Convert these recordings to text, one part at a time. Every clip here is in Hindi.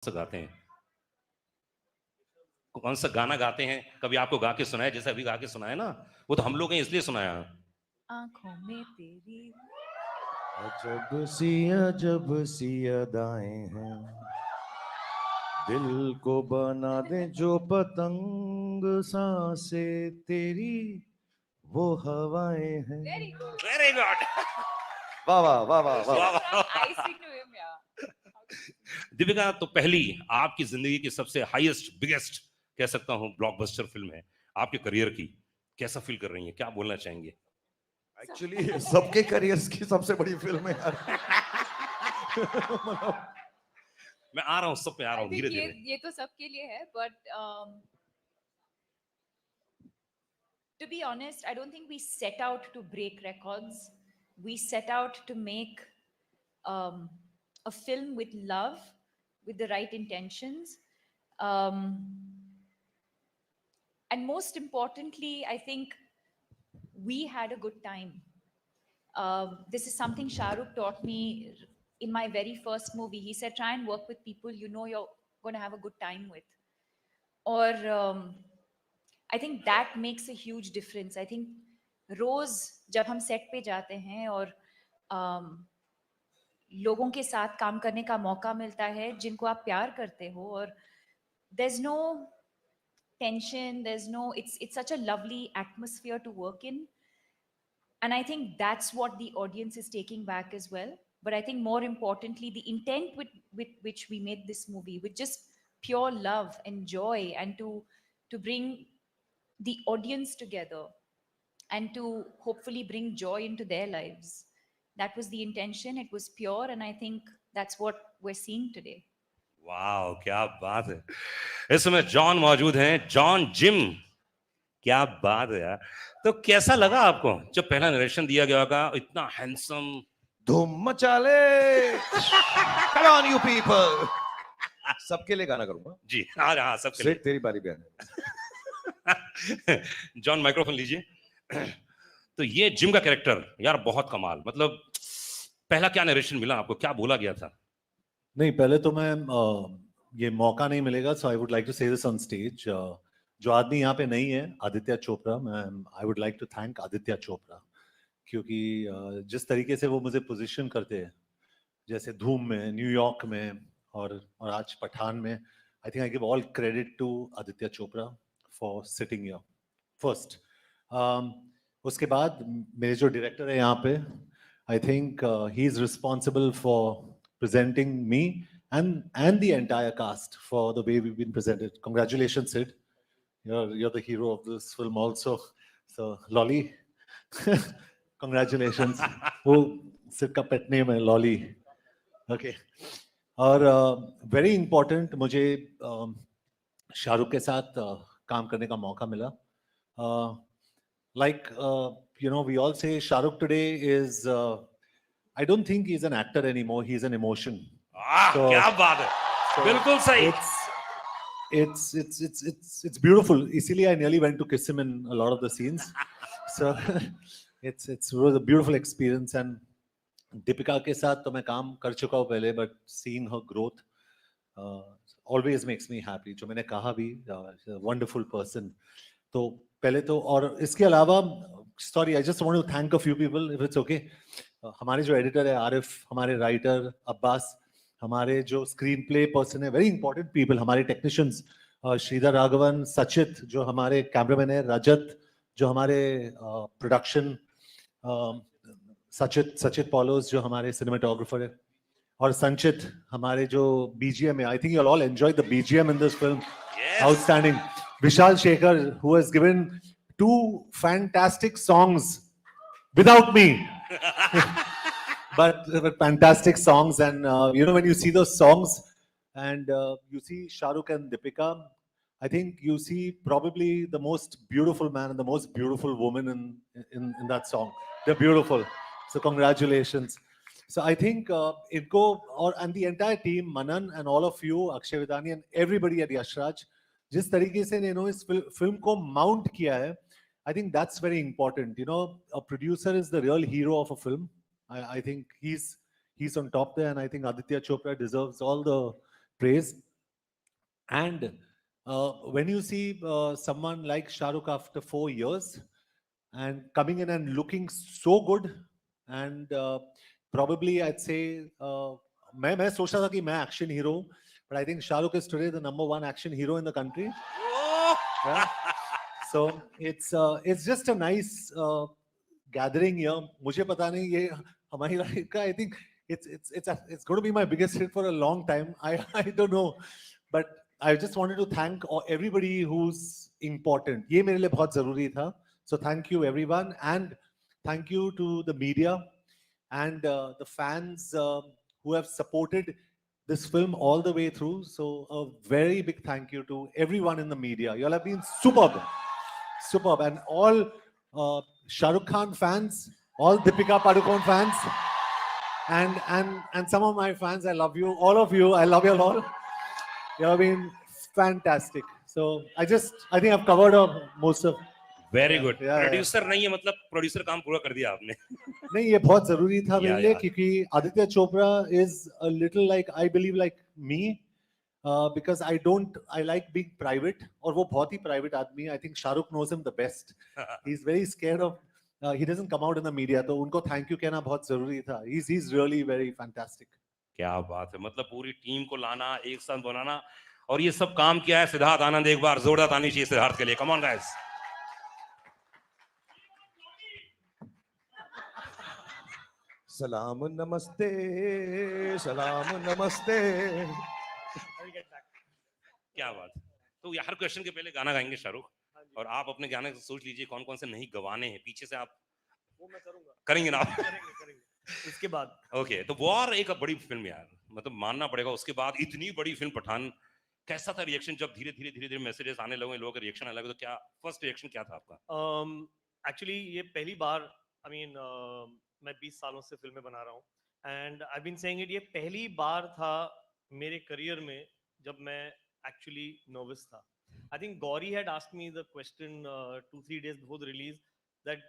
सा गाते हैं, कौन सा गाना गाते हैं, कभी आपको गा के सुनाया? जैसे अभी गा के सुनाया ना, वो तो हम लोग हैं इसलिए सुनाया। आंखों में तेरी जब सी अदाएं हैं, दिल को बना दे जो पतंग, सांसें तेरी वो हवाएं हैं। Very good very good. वाह वाह वाह वाह वाह। I sing to him, yeah. Deepika, तो पहली आपकी जिंदगी की सबसे हाईएस्ट बिगेस्ट कह सकता हूं ब्लॉकबस्टर फिल्म है आपके करियर की, कैसा फील कर रही हैं, क्या बोलना चाहेंगे? एक्चुअली सबके करियर्स की सबसे बड़ी फिल्म है यार। मैं आ रहा हूं, सब पे आ रहा I हूं think धीरे धीरे। ये तो सबके लिए है, but to be honest, I don't think we set out to break records. We set out to make um, a film with love, with the right intentions. Um, and most importantly, I think we had a good time. This is something Shahrukh taught me in my very first movie. He said, try and work with people you know you're going to have a good time with. Or I think that makes a huge difference. I think रोज जब हम सेट पे जाते हैं और लोगों के साथ काम करने का मौका मिलता है जिनको आप प्यार करते हो, और there's no tension, there's no, it's such a lovely atmosphere to work in. And I think that's what the audience is taking back as well. But I think more importantly, the intent with which we made this movie, with just pure love and joy, and to bring the audience together and to hopefully bring joy into their lives. That was the intention. It was pure, and I think that's what we're seeing today. वाह, क्या बात है। इस समय जॉन मौजूद हैं, जॉन जिम, क्या बात है यार। तो कैसा लगा आपको जब पहला नरेशन दिया गया होगा, इतना हैंडसम? धूम मचा ले। Come on you people। सबके लिए गाना करूंगा जी हाँ हाँ, सबके लिए। तेरी बारी बहन। जॉन माइक्रोफोन लीजिए। तो ये जिम का कैरेक्टर यार बहुत कमाल, मतलब पहला क्या नरेशन मिला आपको, क्या बोला गया था? नहीं, पहले तो मैं ये मौका नहीं मिलेगा, so I would like to say this on stage. जो आदमी यहाँ पे नहीं है, आदित्य चोपड़ा, मैं I would like to thank Aditya Chopra, क्योंकि जिस तरीके से वो मुझे पोजीशन करते हैं, जैसे धूम में, न्यूयॉर्क में और आज पठान में, I think I give all credit to Aditya Chopra for sitting here first. उसके बाद मेरे जो डायरेक्टर है यहाँ पे, I think he is responsible for presenting me and the entire cast for the way we've been presented. Congratulations, Sid. You're the hero of this film also. So Lolly, congratulations. वो Sid का pet name है Lolly. Okay. और very important, मुझे शाहरुख के साथ काम करने का मौका मिला. Like you know, we all say Shahrukh today is I don't think he's an actor anymore. He's an emotion. So, क्या बात है, बिल्कुल सही। It's beautiful. इसीलिए I nearly went to kiss him in a lot of the scenes. So it was a beautiful experience. And Deepika के साथ तो मैं काम कर चुका हूँ पहले, but seeing her growth always makes me happy. जो मैंने कहा भी, she's a wonderful person. तो पहले तो, और इसके अलावा, sorry, I just want to thank a few people, if it's okay. हमारे जो एडिटर है आरिफ, हमारे राइटर अब्बास, हमारे जो स्क्रीन प्ले पर्सन है, वेरी इंपॉर्टेंट पीपल, हमारे टेक्नीशियंस श्रीधर राघवन, सचित जो हमारे कैमरामैन है, रजत जो हमारे प्रोडक्शन, सचित पॉलोस जो हमारे सिनेमाटोग्राफर है, और संचित हमारे जो बीजीएम है. आई think you all enjoyed the BGM in this film. Outstanding. Vishal Shekhar, who has given 2 fantastic songs without me. but fantastic songs. And you know, when you see those songs and you see Shahrukh and Deepika, I think you see probably the most beautiful man and the most beautiful woman in that song. They're beautiful. So congratulations. So I think Inko and the entire team, Manan and all of you, Akshay Vidani and everybody at Yashraj, जिस तरीके से इन्होंने इस फिल्म को माउंट किया है, I think that's very important. You know, a producer is the real hero of a film. I think he's on top there, and I think Aditya Chopra deserves all the praise. And when you see someone like Shahrukh after 4 years and coming in and looking so good, and probably I'd say मैं सोच रहा था कि मैं action hero हूँ, but I think Shahrukh is today the #1 action hero in the country. Yeah. So it's just a nice gathering here. मुझे पता नहीं ये हमारी life का, I think it's going to be my biggest hit for a long time. I don't know, but I just wanted to thank everybody who's important. ये मेरे लिए बहुत जरूरी था. So thank you everyone, and thank you to the media and the fans who have supported this film all the way through. So a very big thank you to everyone in the media. You all have been superb, superb, and all Shahrukh Khan fans, all Deepika Padukone fans, and some of my fans. I love you, all of you. I love you all. You have been fantastic. So I think I've covered most of. Very good. Yeah, yeah. Producer नहीं है, मतलब प्रोड्यूसर काम पूरा कर दिया आपने. नहीं, ये बहुत जरूरी था मेरे लिए, yeah. क्योंकि Aditya Chopra is a little like, I believe like me, because I like being private, और वो बहुत ही private आदमी है. I think Shahrukh knows him the best. He's very scared of, he doesn't come out in the media. तो उनको thank you कहना बहुत जरूरी था. He's really very fantastic. क्या बात है, मतलब पूरी टीम को लाना, एक साथ बनाना, और ये सब काम किया है सिद्धार्थ आनंद. एक बार जोरदार ताली चाहिए सिद्धार्थ के लिए. Come on guys. सलाम नमस्ते, सलाम नमस्ते. क्या बात. तो हर क्वेश्चन के पहले गाना गाएंगे शाहरुख, और आप अपने गाने से सोच लीजिए कौन कौन से नहीं गवाने हैं. पीछे से आप वो मैं करूंगा. करेंगे ना? करेंगे इसके बाद. ओके. तो वॉर एक बड़ी फिल्म यार, मतलब मानना पड़ेगा. उसके बाद इतनी बड़ी फिल्म पठान, कैसा था रिएक्शन जब धीरे धीरे मैसेजेस आने लगे, लोगों का रिएक्शन आने लगे, तो क्या फर्स्ट रिएक्शन क्या था आपका? एक्चुअली ये पहली बार, आई मीन मैं 20 सालों से फिल्में बना रहा हूँ, and I been saying it, ये पहली बार था मेरे करियर में जब मैं एक्चुअली नर्वस था. I think Gauri had asked me the question 2-3 days before the release that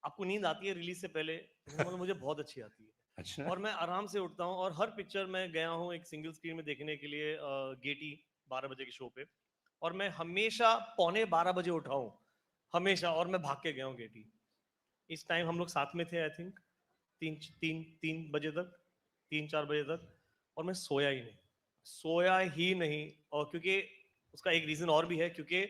आपको नींद आती है रिलीज से पहले? मुझे बहुत अच्छी आती है. अच्छा. और मैं आराम से उठता हूँ, और हर पिक्चर में गया हूँ एक सिंगल स्क्रीन में देखने के लिए, गेटी 12 बजे के शो पे, और मैं हमेशा 11:45 बजे उठा हूँ, हमेशा, और मैं भाग के गया हूँ गेटी. इस टाइम हम लोग साथ में थे, आई थिंक 3 बजे तक, 3-4 बजे तक, और मैं सोया ही नहीं. और क्योंकि उसका एक रीजन और भी है, क्योंकि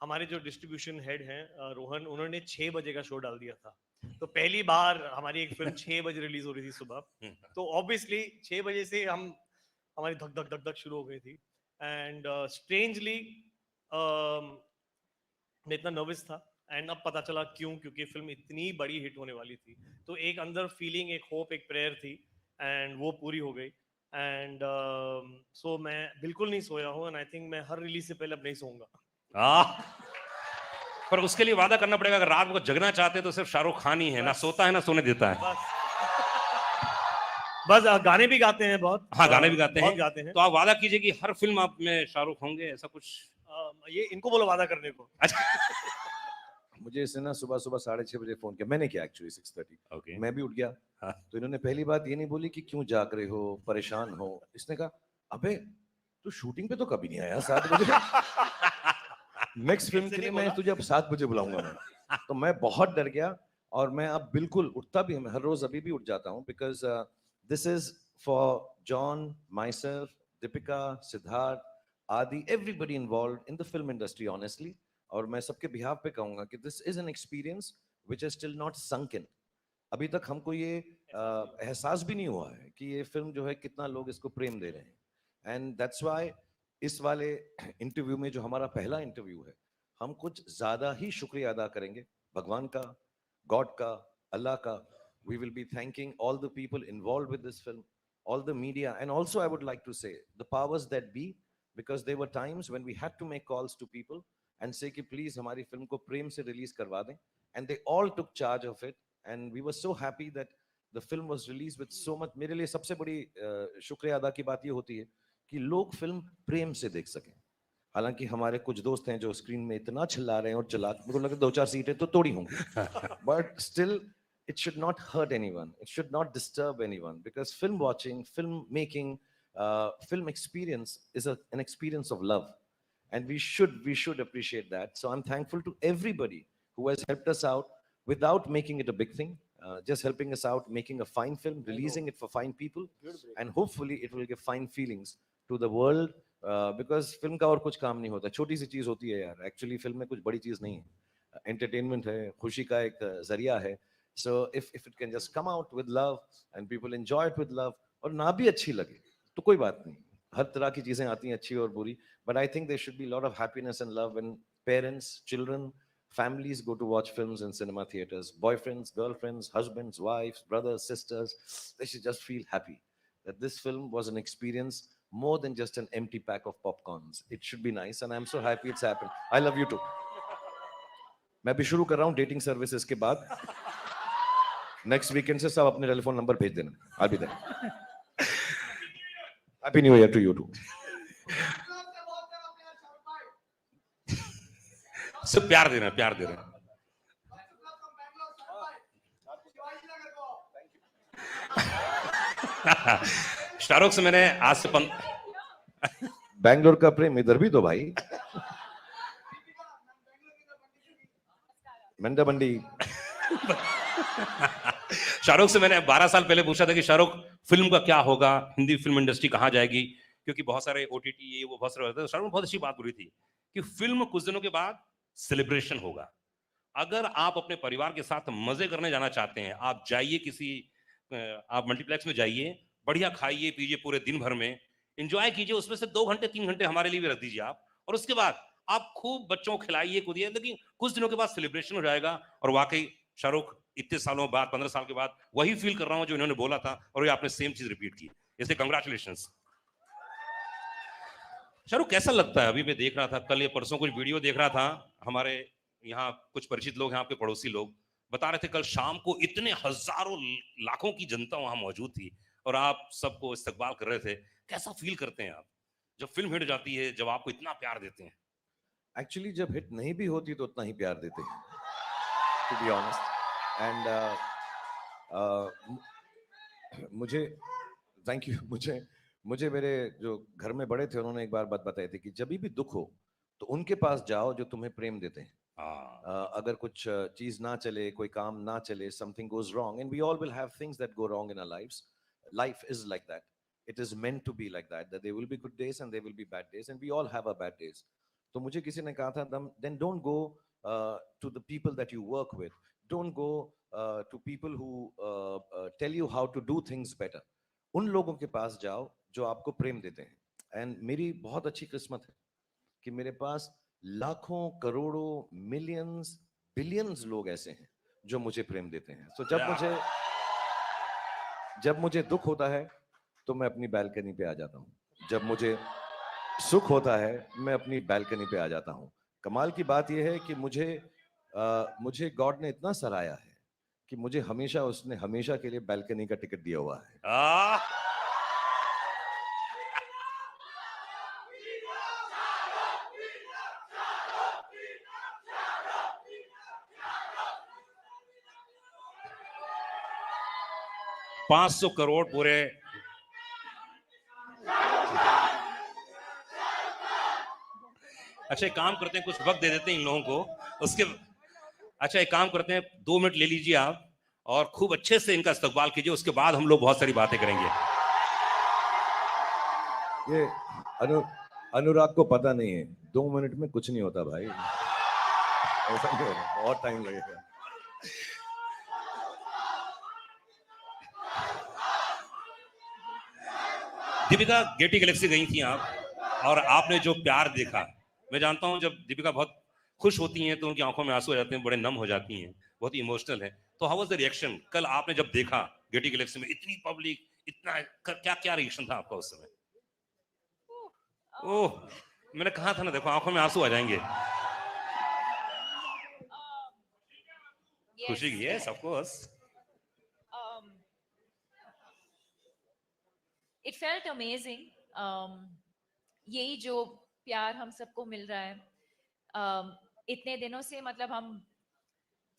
हमारे जो डिस्ट्रीब्यूशन हेड हैं रोहन, उन्होंने 6 बजे का शो डाल दिया था. तो पहली बार हमारी एक फिल्म 6 बजे रिलीज हो रही थी सुबह. तो ऑब्वियसली 6 बजे से हमारी धक धक धक धक शुरू हो गई थी. एंड स्ट्रेंजली मैं इतना नर्वस था, एंड अब पता चला क्यों, क्योंकि फिल्म इतनी बड़ी हिट होने वाली थी. तो एक अंदर फीलिंग, एक होप, एक प्रेयर थी, एंड वो पूरी हो गई. एंड सो मैं बिल्कुल नहीं सोया हूँ, एंड आई थिंक मैं हर रिलीज से पहले अब नहीं सोऊंगा. पर उसके लिए वादा करना पड़ेगा, अगर रात को जगना चाहते हैं तो सिर्फ शाहरुख खान ही है, ना सोता है ना सोने देता है. बस गाने भी गाते हैं बहुत. हाँ, गाने भी गाते हैं. तो आप वादा कीजिए कि हर फिल्म आप में शाहरुख होंगे, ऐसा कुछ. ये इनको बोलो वादा करने को. मुझे इसने ना सुबह 6:30 बजे फोन किया. मैंने किया एक्चुअली 6:30. Okay. मैं भी उठ गया. हाँ. तो इन्होंने पहली बात ये नहीं बोली कि क्यों जाग रहे हो, परेशान हो. इसने कहा, अबे तू शूटिंग पे तो कभी नहीं आया 7 बजे. नेक्स्ट फिल्म के लिए मैं तुझे अब 7 बजे बुलाऊंगा मैं. तो मैं बहुत डर गया, और मैं अब बिल्कुल उठता भी हूँ, हर रोज अभी भी उठ जाता हूँ, because this is for John, myself, Deepika, Siddharth, आदि, everybody involved in the film industry honestly. और मैं सबके बिहाफ पे कहूंगा कि this is an experience which is still not sunk in. अभी तक हमको ये एहसास भी नहीं हुआ है कि ये फिल्म जो है कितना लोग इसको प्रेम दे रहे हैं. एंड दैट्स व्हाई इस वाले इंटरव्यू में, जो हमारा पहला इंटरव्यू है, हम कुछ ज्यादा ही शुक्रिया अदा करेंगे भगवान का, गॉड का, अल्लाह का. We will be thanking all the people involved with this film, all the media, and also I would like to say the powers that be, because there were times when we had to make calls to people and say कि प्लीज हमारी फिल्म को प्रेम से रिलीज करवा दें. And they all took charge of it, and we were so happy that the film was released with so much. मेरे लिए सबसे बड़ी शुक्रिया अदा की बात ये होती है कि लोग फिल्म प्रेम से देख सकें. हालांकि हमारे कुछ दोस्त हैं जो स्क्रीन में इतना चिल्ला रहे हैं और चिल्ला, मुझे लगा 2-4 सीटें तो तोड़ी होंगी, but still it should not hurt anyone, it should not disturb anyone, because film watching, film making, film experience is an experience of love, and we should appreciate that. So I'm thankful to everybody who has helped us out without making it a big thing, just helping us out, making a fine film, releasing it for fine people, and hopefully it will give fine feelings to the world. Because film का और कुछ काम नहीं होता, छोटी सी चीज होती है यार, एक्चुअली फिल्म में कुछ बड़ी चीज नहीं है, एंटरटेनमेंट है, खुशी का एक जरिया है. So if it can just come out with love and people enjoy it with love, और ना भी अच्छी लगे तो कोई बात नहीं, हर तरह की चीजें आती हैं अच्छी और बुरी, but I think there should be a lot of happiness and love when parents, children, families go to watch films in cinema theaters. Boyfriends, girlfriends, husbands, wives, brothers, sisters, they should just feel happy that this film was an experience more than just an empty pack of popcorns. It should be nice, and I'm so happy it's happened. I love you too. मैं भी शुरू कर रहा हूँ डेटिंग सर्विसेज के बाद. नेक्स्ट वीकेंड से सब अपने टेलीफोन नंबर भेज देना. I'll be there. Happy New Year to you too. सब प्यार दे रहे हैं, प्यार दे रहे हैं. शाहरुख से मैंने आज से बैंगलोर का प्रेम इधर भी तो भाई. मंडा बंडी. शाहरुख से मैंने 12 साल पहले पूछा था कि शाहरुख फिल्म का क्या होगा, हिंदी फिल्म इंडस्ट्री कहाँ जाएगी, क्योंकि बहुत सारे ओटीटी ये वो बहुत सारे होते हैं. शाहरुख ने बहुत अच्छी बात बोली थी कि फिल्म कुछ दिनों के बाद सेलिब्रेशन होगा. अगर आप अपने परिवार के साथ मजे करने जाना चाहते हैं, आप जाइए किसी, आप मल्टीप्लेक्स में जाइए, बढ़िया खाइए पीजिए पूरे दिन भर में, एंजॉय कीजिए, उसमें से 2 घंटे 3 घंटे हमारे लिए भी रख दीजिए आप, और उसके बाद आप खूब बच्चों को खिलाइए कूदिए. लेकिन कुछ दिनों के बाद सेलिब्रेशन हो जाएगा. और वाकई शाहरुख इतने सालों बाद, 15 साल के बाद वही फील कर रहा हूं जो इन्होंने बोला था, और ये आपने सेम चीज रिपीट की. इसलिए कंग्रेचुलेशंस. शाहरुख कैसा लगता है? अभी मैं देख रहा था, कल या परसों कुछ वीडियो देख रहा था, हमारे यहाँ कुछ परिचित लोग हैं, आपके पड़ोसी लोग बता रहे थे कल शाम को इतने हजारों लाखों की जनता वहां मौजूद थी और आप सबको इस्तकबाल कर रहे थे. कैसा फील करते हैं आप जब फिल्म हिट जाती है, जब आपको इतना प्यार देते हैं? एक्चुअली जब हिट नहीं भी होती तो उतना ही प्यार देते हैं, टू बी ऑनेस्ट. एंड मुझे थैंक यू. मुझे मेरे जो घर में बड़े थे उन्होंने एक बार बात बताई थी कि जब भी दुख हो तो उनके पास जाओ जो तुम्हें प्रेम देते हैं. अगर कुछ चीज ना चले, कोई काम ना चले, something goes wrong, and we all will have things that go wrong in our lives. Life is like that. It is meant to be like that. That there will be good days and there will be bad days, and we all have our bad days. तो मुझे किसी ने कहा था, then don't go to the people that you work with. Don't go to people who tell you how to do things better. उन लोगों के पास जाओ जो आपको प्रेम देते हैं. एंड मेरी बहुत अच्छी किस्मत है कि मेरे पास लाखों, करोड़ों, मिलियंस, बिलियंस लोग ऐसे हैं जो मुझे प्रेम देते हैं. तो जब मुझे दुख होता है तो मैं अपनी बालकनी पे आ जाता हूँ. जब मुझे सुख होता है मैं अपनी बालकनी पे आ जाता हूँ. कमाल की बात यह है कि मुझे गॉड ने इतना सराहा है कि मुझे उसने हमेशा के लिए बालकनी का टिकट दिया हुआ है. $500 करोड़ पूरे. अच्छा एक काम करते हैं, कुछ वक्त दे देते हैं इन लोगों को, उसके अच्छा एक काम करते हैं, 2 मिनट ले लीजिए आप और खूब अच्छे से इनका इस्तकबाल कीजिए, उसके बाद हम लोग बहुत सारी बातें करेंगे. ये अनुराग को पता नहीं है, 2 मिनट में कुछ नहीं होता भाई. ऐसा नहीं होगा, बहुत टाइम लगेगा. दीपिका गेटी गैलेक्सी गई थी आप, और आपने जो प्यार देखा, मैं जानता हूं जब दीपिका बहुत खुश होती हैं तो उनकी आंखों में आंसू आ जाते हैं, बड़े नम हो जाती हैं, बहुत ही इमोशनल है. तो हाउ वाज द रिएक्शन कल आपने जब देखा गेटी गैलेक्सी में, इतनी पब्लिक, इतना क्या रिएक्शन था आपका उस समय? ओह, मैंने कहा था ना, देखो आंखों में आंसू आ जाएंगे. खुशी की है, of course. It felt amazing. यही जो प्यार हम सबको मिल रहा है, इतने दिनों से, मतलब हम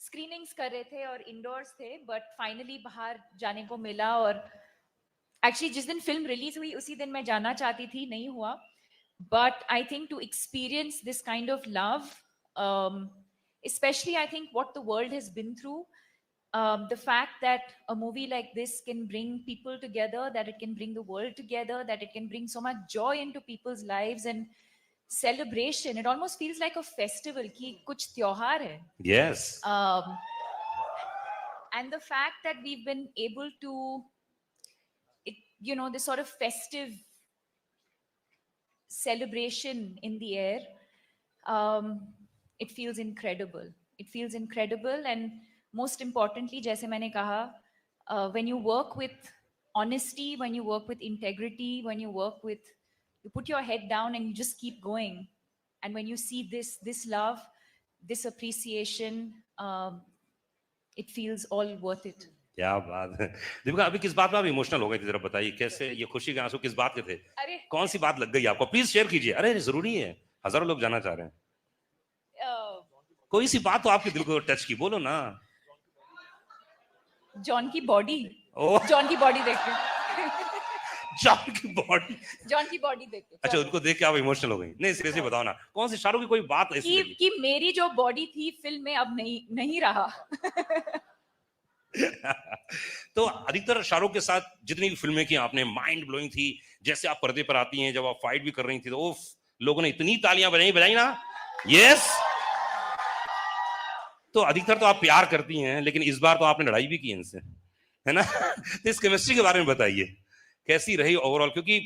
स्क्रीनिंग्स कर रहे थे और इंडोर्स थे, बट फाइनली बाहर जाने को मिला. और एक्चुअली जिस दिन फिल्म रिलीज हुई उसी दिन मैं जाना चाहती थी, नहीं हुआ. But I think to experience this kind of love, especially I think what the world has been through, the fact that a movie like this can bring people together, that it can bring the world together, that it can bring so much joy into people's lives and celebration. It almost feels like a festival ki kuch tyohar hai. Yes. And the fact that we've been able to, this sort of festive celebration in the air, it feels incredible. It feels incredible. And most importantly, jaise maine kaha, when you work with honesty, when you work with integrity, when you put your head down and you just keep going, and when you see this love, this appreciation, it feels all worth it. क्या बात है दीपिका, अभी किस बात में आप इमोशनल हो गए थे, जरा बताइए कैसे, ये खुशी के आंसू किस बात के थे? अरे कौन सी बात लग गई आपको? प्लीज शेयर कीजिए. अरे जरूरी है, हजारों लोग जानना चाह रहे हैं. कोई सी बात तो आपके दिल को टच की, बोलो ना. जॉन की बॉडी, ओह, जॉन की बॉडी देख के जॉन की बॉडी, जॉन की बॉडी देख के. अच्छा उनको देख के आप इमोशनल हो गई? नहीं सीरियसली बताओ ना, कौन सी शाहरुख की कोई बात ऐसी लगी? कि मेरी जो बॉडी थी फिल्म में अब नहीं रहा. तो अधिकतर शाहरुख के साथ जितनी भी फिल्में की आपने, माइंड ब्लोइंग थी. जैसे आप पर्दे पर आती हैं, जब आप फाइट भी कर रही थी तो उफ, लोगों ने इतनी तालियां बजाई ना. यस. तो अधिकतर तो आप प्यार करती हैं, लेकिन इस बार तो आपने लड़ाई भी की इनसे, है ना? तो इस केमिस्ट्री के बारे में बताइए, कैसी रही ओवरऑल? क्योंकि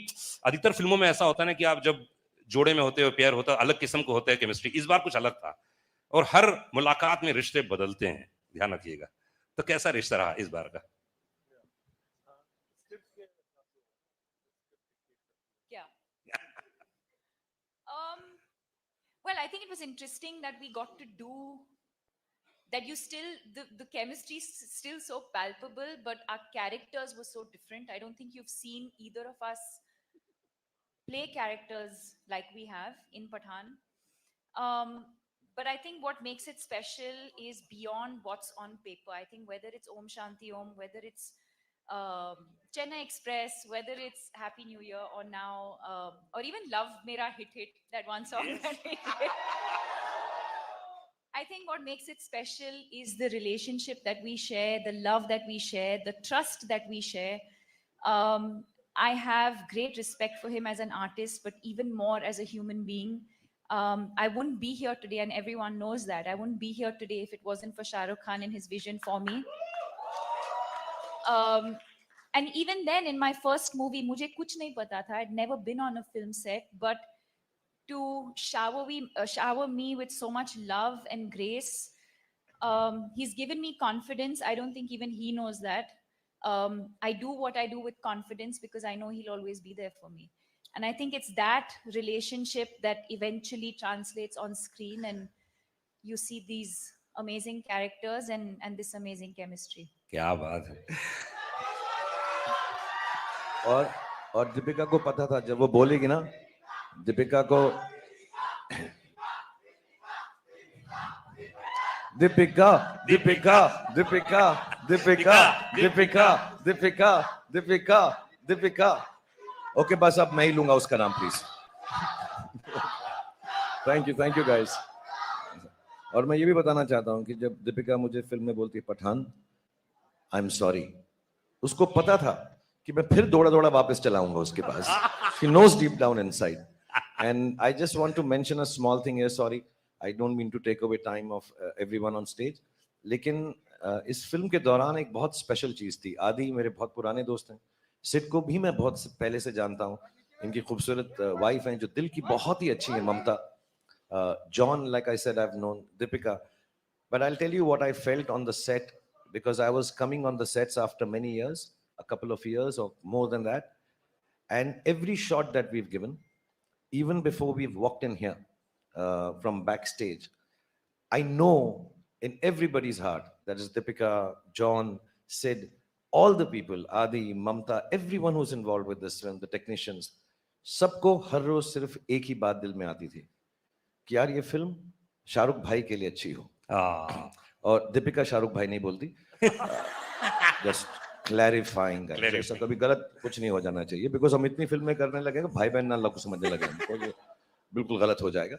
अधिकतर फिल्मों में ऐसा होता है ना कि आप जब जोड़े में होते हो, पेयर होता है, अलग किस्म को होता है केमिस्ट्री. इस बार कुछ अलग था, और हर मुलाकात में रिश्ते बदलते हैं, ध्यान रखिएगा. तो कैसा रिश्ता रहा इस बार का? क्या? Well, I think it was interesting that we got to do that. You still, the chemistry is still so palpable, but our characters were so different. I don't think you've seen either of us play characters like we have in Pathaan. But I think what makes it special is beyond what's on paper. I think whether it's Om Shanti Om, whether it's Chennai Express, whether it's Happy New Year, or now, or even Love Mera Hit, that one song that we did. I think what makes it special is the relationship that we share, the love that we share, the trust that we share. I have great respect for him as an artist, but even more as a human being. I wouldn't be here today, and everyone knows that. I wouldn't be here today if it wasn't for Shahrukh Khan and his vision for me. And even then, in my first movie, mujhe kuch nahi pata tha. I'd never been on a film set, but to shower me with so much love and grace, he's given me confidence. I don't think even he knows that. I do what I do with confidence because I know he'll always be there for me. And I think it's that relationship that eventually translates on screen, and you see these amazing characters and this amazing chemistry. क्या बात है. और दीपिका को पता था जब वो बोलेगी ना, दीपिका को दीपिका दीपिका दीपिका दीपिका दीपिका दीपिका दीपिका दीपिका. ओके बस अब मैं ही लूंगा उसका नाम प्लीज. Thank you guys. और मैं ये भी बताना चाहता हूँ कि जब दीपिका मुझे फिल्म में बोलती है पठान, आई एम सॉरी, उसको पता था कि मैं फिर दौड़ा वापस चलाऊंगा उसके पास. She knows deep down inside. And I just want to mention a small thing here. Sorry, I don't mean to take away time of everyone on stage. लेकिन इस फिल्म के दौरान एक बहुत स्पेशल चीज थी. आदि मेरे बहुत पुराने दोस्त हैं, सिड को भी मैं बहुत पहले से जानता हूँ. इनकी खूबसूरत वाइफ हैं जो दिल की बहुत ही अच्छी है, ममता. John, like I said, I've known Deepika. But I'll tell you what I felt on the set, because I was coming on the sets after many years, a couple of years or more than that. And every shot that we've given, even before we've walked in here from backstage, I know in everybody's heart, that is Deepika, John, Sid, all the people, Adi, Mamta, everyone who's involved with this film, the technicians, सबको हर रोज सिर्फ एक ही बात दिल में आती थी कि यार ये फिल्म शाहरुख भाई के लिए अच्छी हो. और दीपिका शाहरुख भाई नहीं बोलती, just क्लैरिफाइंग ऐसा कभी गलत कुछ नहीं हो जाना चाहिए, बिकॉज हम इतनी फिल्में करने लगे भाई बहन ना लोग समझने लगे हमको, ये बिल्कुल गलत हो जाएगा.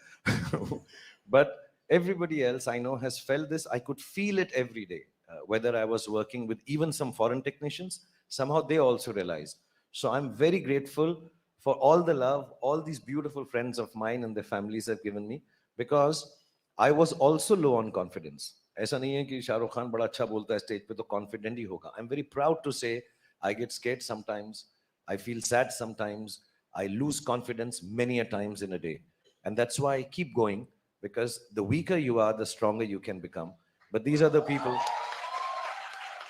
But everybody else I know has felt this. I could feel it every day, whether I was working with even some foreign technicians, somehow they also realized. So I'm very grateful for all the love all these beautiful friends of mine and their families have given me, because I was also low on confidence. ऐसा नहीं है कि शाहरुख खान बड़ा अच्छा बोलता है स्टेज पे तो कॉन्फिडेंट ही होगा. I am very proud to say I get scared sometimes, I feel sad sometimes, I lose confidence many a times in a day. And that's why I keep going, because the weaker you are, the stronger you can become. But these are the people,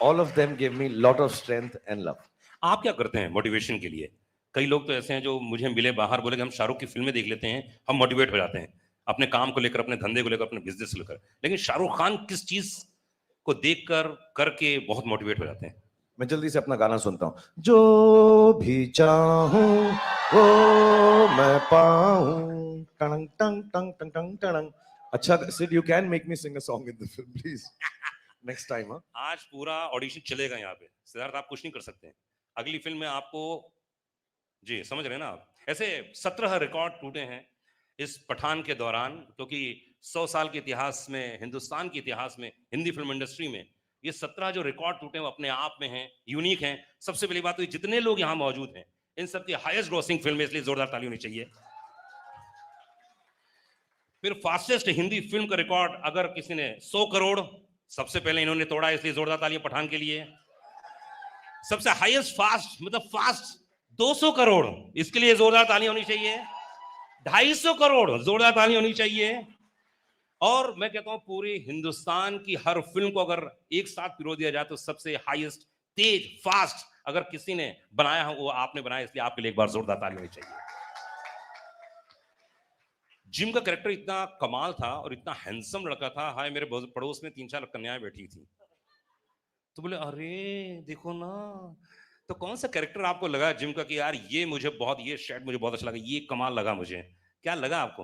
all of them give me a lot of strength and love. आप क्या करते हैं मोटिवेशन के लिए? कई लोग तो ऐसे हैं जो मुझे मिले बाहर, बोले कि हम शाहरुख की फिल्में देख लेते हैं, हम मोटिवेट हो जाते हैं अपने काम को लेकर, अपने धंधे को लेकर, अपने बिजनेस को लेकर. लेकिन शाहरुख खान किस चीज को देखकर करके बहुत मोटिवेट हो जाते हैं? मैं जल्दी से अपना गाना सुनता हूँ. जो भी चाहूं वो मैं पाऊं, टंग टंग टंग टंग टंग टंग. अच्छा Sid, you can make me sing a song in the film please next time. हाँ, आज पूरा ऑडिशन चलेगा यहाँ पे. सिद्धार्थ आप कुछ नहीं कर सकते. अगली फिल्म में आपको, जी समझ रहे हैं ना आप, ऐसे 17 रिकॉर्ड टूटे हैं इस पठान के दौरान, क्योंकि 100 साल के इतिहास में, हिंदुस्तान के इतिहास में, हिंदी फिल्म इंडस्ट्री में ये 17 जो रिकॉर्ड टूटे हैं वो अपने आप में हैं, यूनिक हैं. सबसे पहली बात तो ये जितने लोग यहाँ मौजूद हैं इन सबकी हाईएस्ट ग्रॉसिंग फिल्म है, इसलिए जोरदार ताली होनी चाहिए. फिर फास्टेस्ट हिंदी फिल्म का रिकॉर्ड अगर किसी ने 100 करोड़, सबसे पहले इन्होंने तोड़ा, इसलिए जोरदार तालियां पठान के लिए. सबसे हाईएस्ट फास्ट, मतलब फास्ट 200 करोड़, इसके लिए जोरदार तालियां होनी चाहिए. 250 करोड़, जोरदार तालियां होनी चाहिए. और मैं कहता हूं पूरे हिंदुस्तान की हर फिल्म को अगर एक साथ पिरो दिया जाए तो सबसे हाईएस्ट तेज फास्ट अगर किसी ने बनाया हो वो आपने बनाया, इसलिए आपके लिए एक बार जोरदार ताली होनी चाहिए. जिम का कैरेक्टर इतना कमाल था और इतना हैंडसम लड़का था. हाय, मेरे पड़ोस में 3-4 कन्याएं बैठी थी, तो बोले अरे देखो ना. तो कौन सा कैरेक्टर आपको लगा जिम का कि यार ये मुझे बहुत, ये शेड मुझे बहुत अच्छा लगा, ये कमाल लगा मुझे? क्या लगा आपको?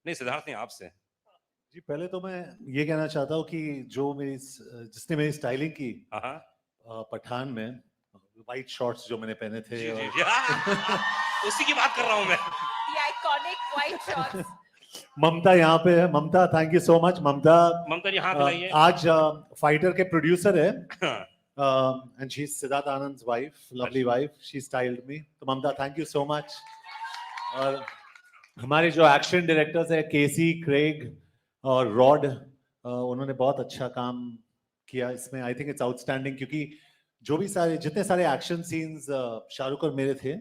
नहीं सिद्धार्थ, नहीं आपसे. जी पहले तो मैं ये कहना चाहता हूँ कि जो मेरी जिसने मेरी स्टाइलिंग की हाँ, पठान में, वाइट शॉर्ट्स जो मैंने पहने थे, जी जी जी, हाँ, उसी की बात कर रहा हूं मैं. The iconic white shorts. ममता यहाँ पे है. Mamta, thank you so much. Mamta, Mamta ji हाथ मिलाइए. आज फाइटर के प्रोड्यूसर है, and she is Siddharth Anand's wife, lovely wife. She styled me. तो Mamta, thank you so much. और हमारे जो एक्शन डायरेक्टर्स है, केसी, क्रेग और रॉड, उन्होंने बहुत अच्छा काम किया इसमें. आई थिंक इट्स आउटस्टैंडिंग, क्योंकि जो भी सारे, जितने सारे एक्शन सीन्स शाहरुख और मेरे थे,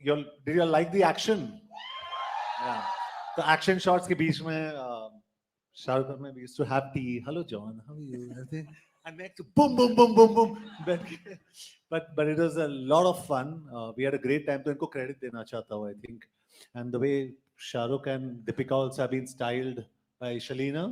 did you like the action? तो एक्शन शॉट्स के बीच में शाहरुख और मैं used to have tea. Hello John, how are you? And next to boom boom boom boom boom. But it was a lot of fun. We had a great time. तो इनको credit देना चाहता हूँ, I think. And the way Shahrukh and Deepika also have been styled by Shalina,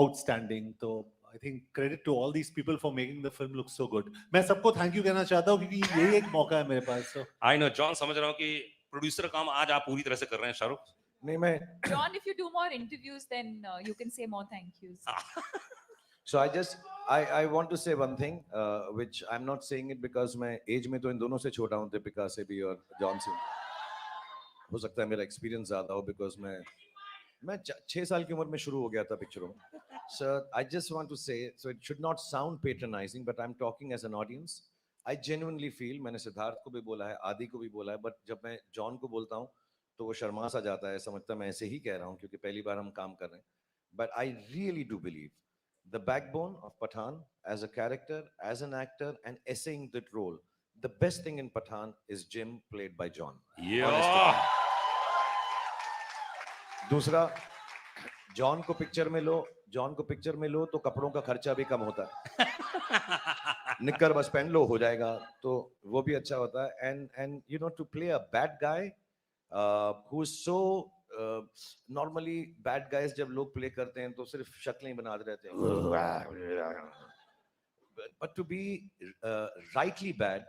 outstanding. तो I think credit to all these people for making the film look so good. मैं सबको thank you कहना चाहता हूँ क्योंकि यही एक मौका है मेरे पास. So I know जॉन, समझ रहा हूँ कि प्रोड्यूसर काम आज आप पूरी तरह से कर रहे हैं शाहरुख. नहीं मैं John, if you do more interviews, then you can say more thank yous. So I want to say one thing, which I'm not saying it because मैं एज में तो इन दोनों से छोटा हूँ, दीपिका से भी और जॉन से. हो सकता है मेरा एक्सपीरियंस ज्यादा हो, बिकॉज मैं 6 साल की उम्र में शुरू हो गया था पिक्चरों में. So I just want to say, so it should not sound patronizing, but I'm talking as an audience. I genuinely feel, मैंने सिद्धार्थ को भी बोला है, आदि को भी बोला है, बट जब मैं जॉन को बोलता हूँ तो वो शर्मा सा जाता है, समझता मैं ऐसे ही कह रहा हूँ क्योंकि पहली बार हम काम कर रहे हैं. But I really do believe the backbone of Pathaan as a character, as an actor, and essaying that role, the best thing in Pathaan is Jim, played by John. Yeah. दूसरा, जॉन को पिक्चर में लो तो कपड़ों का खर्चा भी कम होता है. निक्कर बस पहन लो हो जाएगा, तो वो भी अच्छा होता है. And you know, to play a bad guy who is so normally bad guys जब लोग प्ले करते हैं तो सिर्फ शक्लें ही बनाते रहते हैं. But to be rightly bad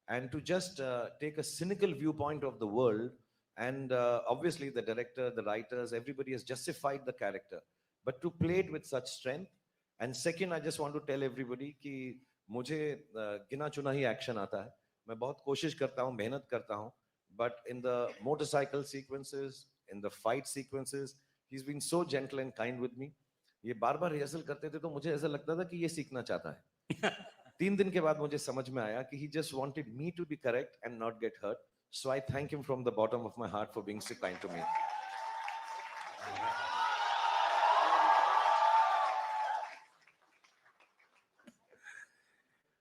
and to just take a cynical viewpoint of the world, and obviously the director, the writers, everybody has justified the character, but to play it with such strength. And second, I just want to tell everybody कि मुझे गिना चुना ही एक्शन आता है. मैं बहुत कोशिश करता हूँ, मेहनत करता हूँ, but in the motorcycle sequences, in the fight sequences, he's been so gentle and kind with me. ये बार बार रिहर्सल करते थे तो मुझे ऐसा लगता था कि ये सीखना चाहता है. 3 दिन के बाद मुझे समझ में आया कि he just wanted me to be correct and not get hurt. So I thank him from the bottom of my heart for being so kind to me.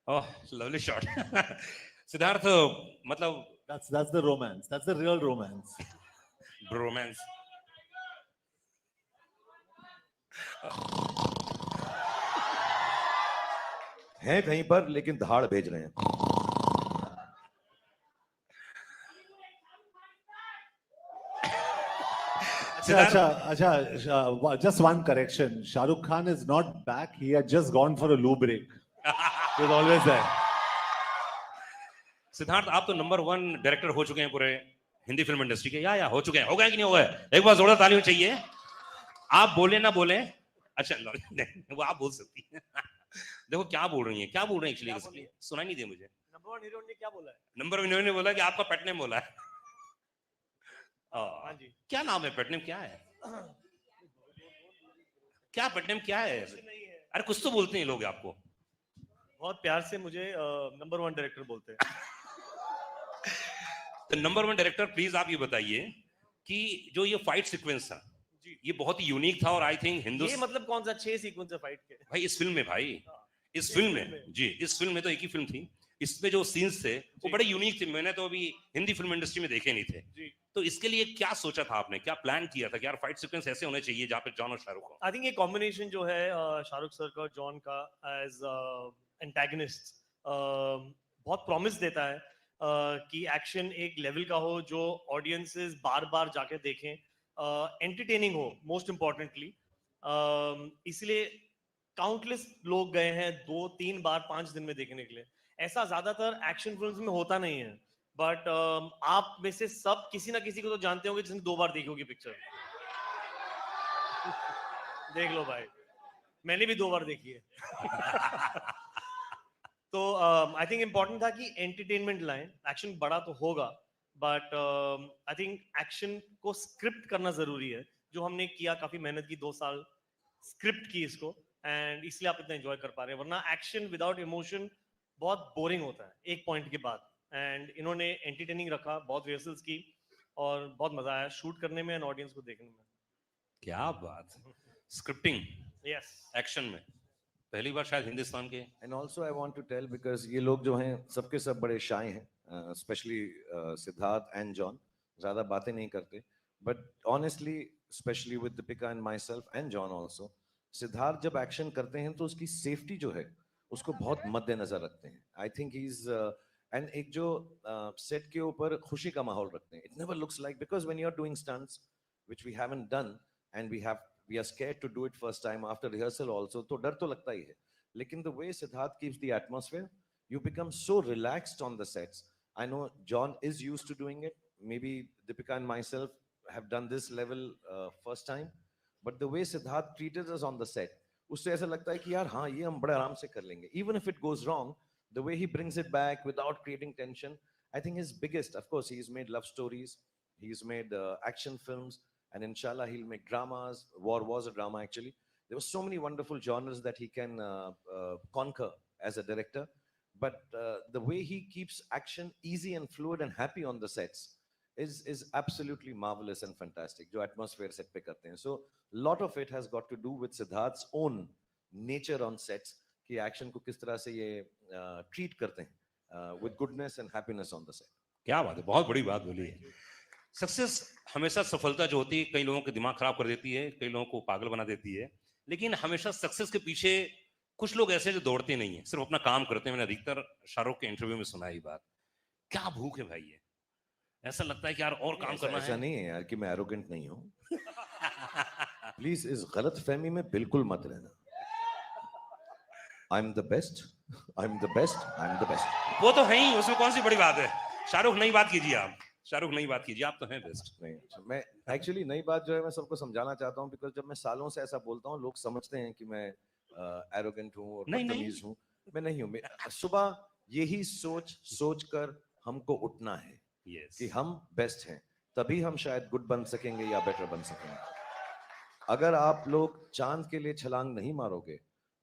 Oh, lovely shot. Siddharth, मतलब That's the romance. That's the real romance. Romance. हैं कहीं पर लेकिन धाड़ भेज रहे हैं. Just one correction. Shahrukh Khan is not back. He had just gone for a loo break. He was always there. Siddharth, आप तो नंबर 1 डायरेक्टर हो चुके हैं पूरे हिंदी फिल्म इंडस्ट्री के. या हो चुके हैं. हो गए कि नहीं हो गए? एक बार जोरदार तालियां चाहिए. आप बोले ना बोले. अच्छा, वो आप बोल सकती हैं. देखो क्या बोल रही हैं, क्या बोल रही हैं एक्चुअली, सुनाई नहीं दे मुझे. नंबर 1 हीरो ने क्या बोला है? नंबर 1 ने बोला कि आपका पेट नेम बोला है. हाँ जी. क्या नाम है? पेट नेम क्या है? क्या पेट नेम क्या है? अरे कुछ तो बोलते हैं लोग आपको. बहुत प्यार से मुझे नंबर 1 डायरेक्टर बोलते हैं. तो नंबर 1 डायरेक्टर, प्लीज आप ये बताइए कि जो ये फाइट सीक्वेंस था ये बहुत ही यूनिक था और आई थिंक ये मतलब कौन सा 6 सीक्वेंस है फाइट के? भाई इस फिल्म में, भाई इस फिल्म में जी, इस फिल्म में तो एक ही फिल्म थी. इसमें जो सीन्स थे वो बड़े यूनिक थे. मैंने तो अभी हिंदी फिल्म इंडस्ट्री में देखे नहीं थे जी. तो इसके लिए क्या सोचा था आपने, क्या प्लान किया था कि यार फाइट सीक्वेंस ऐसे होने चाहिए जहाँ पे जॉन और शाहरुख हो? आई थिंक ये कॉम्बिनेशन जो है शाहरुख सर का और जॉन का एज एंटागनिस्ट बहुत प्रॉमिस देता है कि एक्शन एक लेवल का हो जो ऑडियंसेस बार बार जाके देखें, एंटरटेनिंग हो मोस्ट इम्पोर्टेंटली. इसलिए काउंटलेस लोग गए हैं 2-3 बार 5 दिन में देखने के लिए. ऐसा ज्यादातर एक्शन फिल्म्स में होता नहीं है. बट आप में से सब किसी ना किसी को तो जानते होंगे जिसने 2 बार देखी होगी पिक्चर. देख लो भाई, मैंने भी 2 बार देखी है. तो आई थिंक इम्पोर्टेंट था कि एंटरटेनमेंट लाएं. एक्शन बड़ा तो होगा बट आई थिंक एक्शन को स्क्रिप्ट करना जरूरी है, जो हमने किया. काफी मेहनत की, 2 साल स्क्रिप्ट की इसको, एंड इसलिए आप इतना एंजॉय कर पा रहे हैं. वरना एक्शन विदाउट इमोशन बहुत बोरिंग होता है एक पॉइंट के बाद. एंड इन्होंने एंटरटेनिंग रखा, बहुत रिहर्सल्स की और बहुत मजा आया शूट करने में एंड ऑडियंस को देखने में. क्या बात. स्क्रिप्टिंग, यस, एक्शन में पहली बार शायद हिंदुस्तान के. And also I want to tell because ये लोग जो हैं सबके सब बड़े शाय हैं, especially सिद्धार्थ and John. ज़्यादा बातें नहीं करते. But honestly, especially with Deepika and myself and John also, Siddharth जब एक्शन करते हैं तो उसकी सेफ्टी जो है उसको बहुत मद्देनजर रखते हैं. I think he's and एक जो सेट के ऊपर खुशी का माहौल रखते हैं. It never looks like, because when you're doing stunts which we haven't done and we are scared to do it first time after rehearsal also, तो डर तो लगता ही है. लेकिन the way Siddharth keeps the atmosphere, you become so relaxed on the sets. I know John is used to doing it. Maybe Deepika and myself have done this level first time. But the way Siddharth treated us on the set, उससे ऐसा लगता है कि यार हाँ ये हम बड़े आराम से कर लेंगे. Even if it goes wrong, the way he brings it back without creating tension, I think his biggest, of course, he's made love stories, he's made action films, and inshallah he'll make dramas. War was a drama actually. There were so many wonderful genres that he can conquer as a director. But the way he keeps action easy and fluid and happy on the sets is absolutely marvelous and fantastic. जो atmosphere set पे करते हैं. So lot of it has got to do with Siddharth's own nature on sets, कि action को किस तरह से ये treat करते हैं with goodness and happiness on the set. क्या बात है, बहुत बड़ी बात बोली है. सक्सेस हमेशा, सफलता जो होती है कई लोगों के दिमाग खराब कर देती है, कई लोगों को पागल बना देती है. लेकिन हमेशा सक्सेस के पीछे कुछ लोग ऐसे जो दौड़ते नहीं है, सिर्फ अपना काम करते हैं. मैंने अधिकतर शाहरुख के इंटरव्यू में सुना ये बात. क्या भूख है भाई, ये ऐसा लगता है कि यार और काम करना है. ऐसा नहीं है यार कि मैं एरोगेंट नहीं हूँ. प्लीज इस गलत फहमी में बिल्कुल मत रहना. I'm the best. I'm the best. I'm the best. वो तो है ही, उसमें कौन सी बड़ी बात है. शाहरुख नई बात कीजिए आप, शाहरुख नई बात कीजिए, आप तो हैं बेस्ट. नहीं, मैं एक्चुअली नई बात जो है मैं सबको समझाना चाहता हूँ, बिकॉज जब मैं सालों से ऐसा बोलता हूँ लोग समझते हैं कि मैं एरोगेंट हूँ और बदतमीज हूँ. मैं नहीं हूँ। सुबह यही सोच कर हमको उठना है Yes. कि हम बेस्ट हैं, तभी हम शायद गुड बन सकेंगे या बेटर बन सकेंगे। अगर आप लोग चांद के लिए छलांग नहीं मारोगे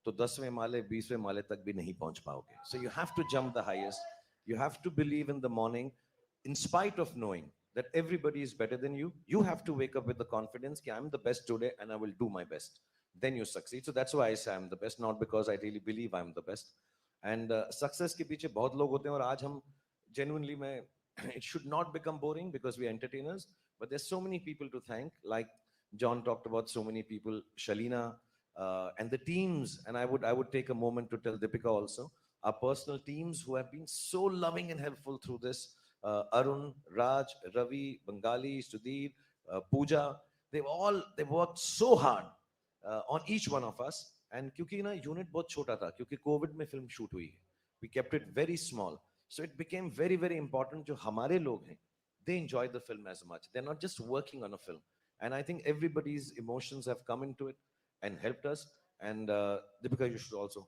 तो 10वें माले 20वें माले तक भी नहीं पहुंच पाओगे। So you have to jump the highest, you have to believe in the morning in spite of knowing that everybody is better than you. You have to wake up with the confidence that I'm the best today and I will do my best. Then you succeed. So that's why I say I'm the best, not because I really believe I'm the best. And success के पीछे बहुत लोग होते हैं, और आज हम genuinely मैं it should not become boring because we are entertainers, but there's so many people to thank. Like John talked about so many people, Shalina, and the teams. And I would take a moment to tell Deepika also, our personal teams who have been so loving and helpful through this. Arun, Raj, Ravi, Bengali, Sudhir, Pooja, they've worked so hard on each one of us. And क्योंकि ना यूनिट बहुत छोटा था, क्योंकि कोविड में फिल्म शूट हुई है, we kept it very small, so it became very very important. जो हमारे लोग हैं, they enjoy the film as much. They're not just working on a film, and I think everybody's emotions have come into it and helped us. And Deepika, you should also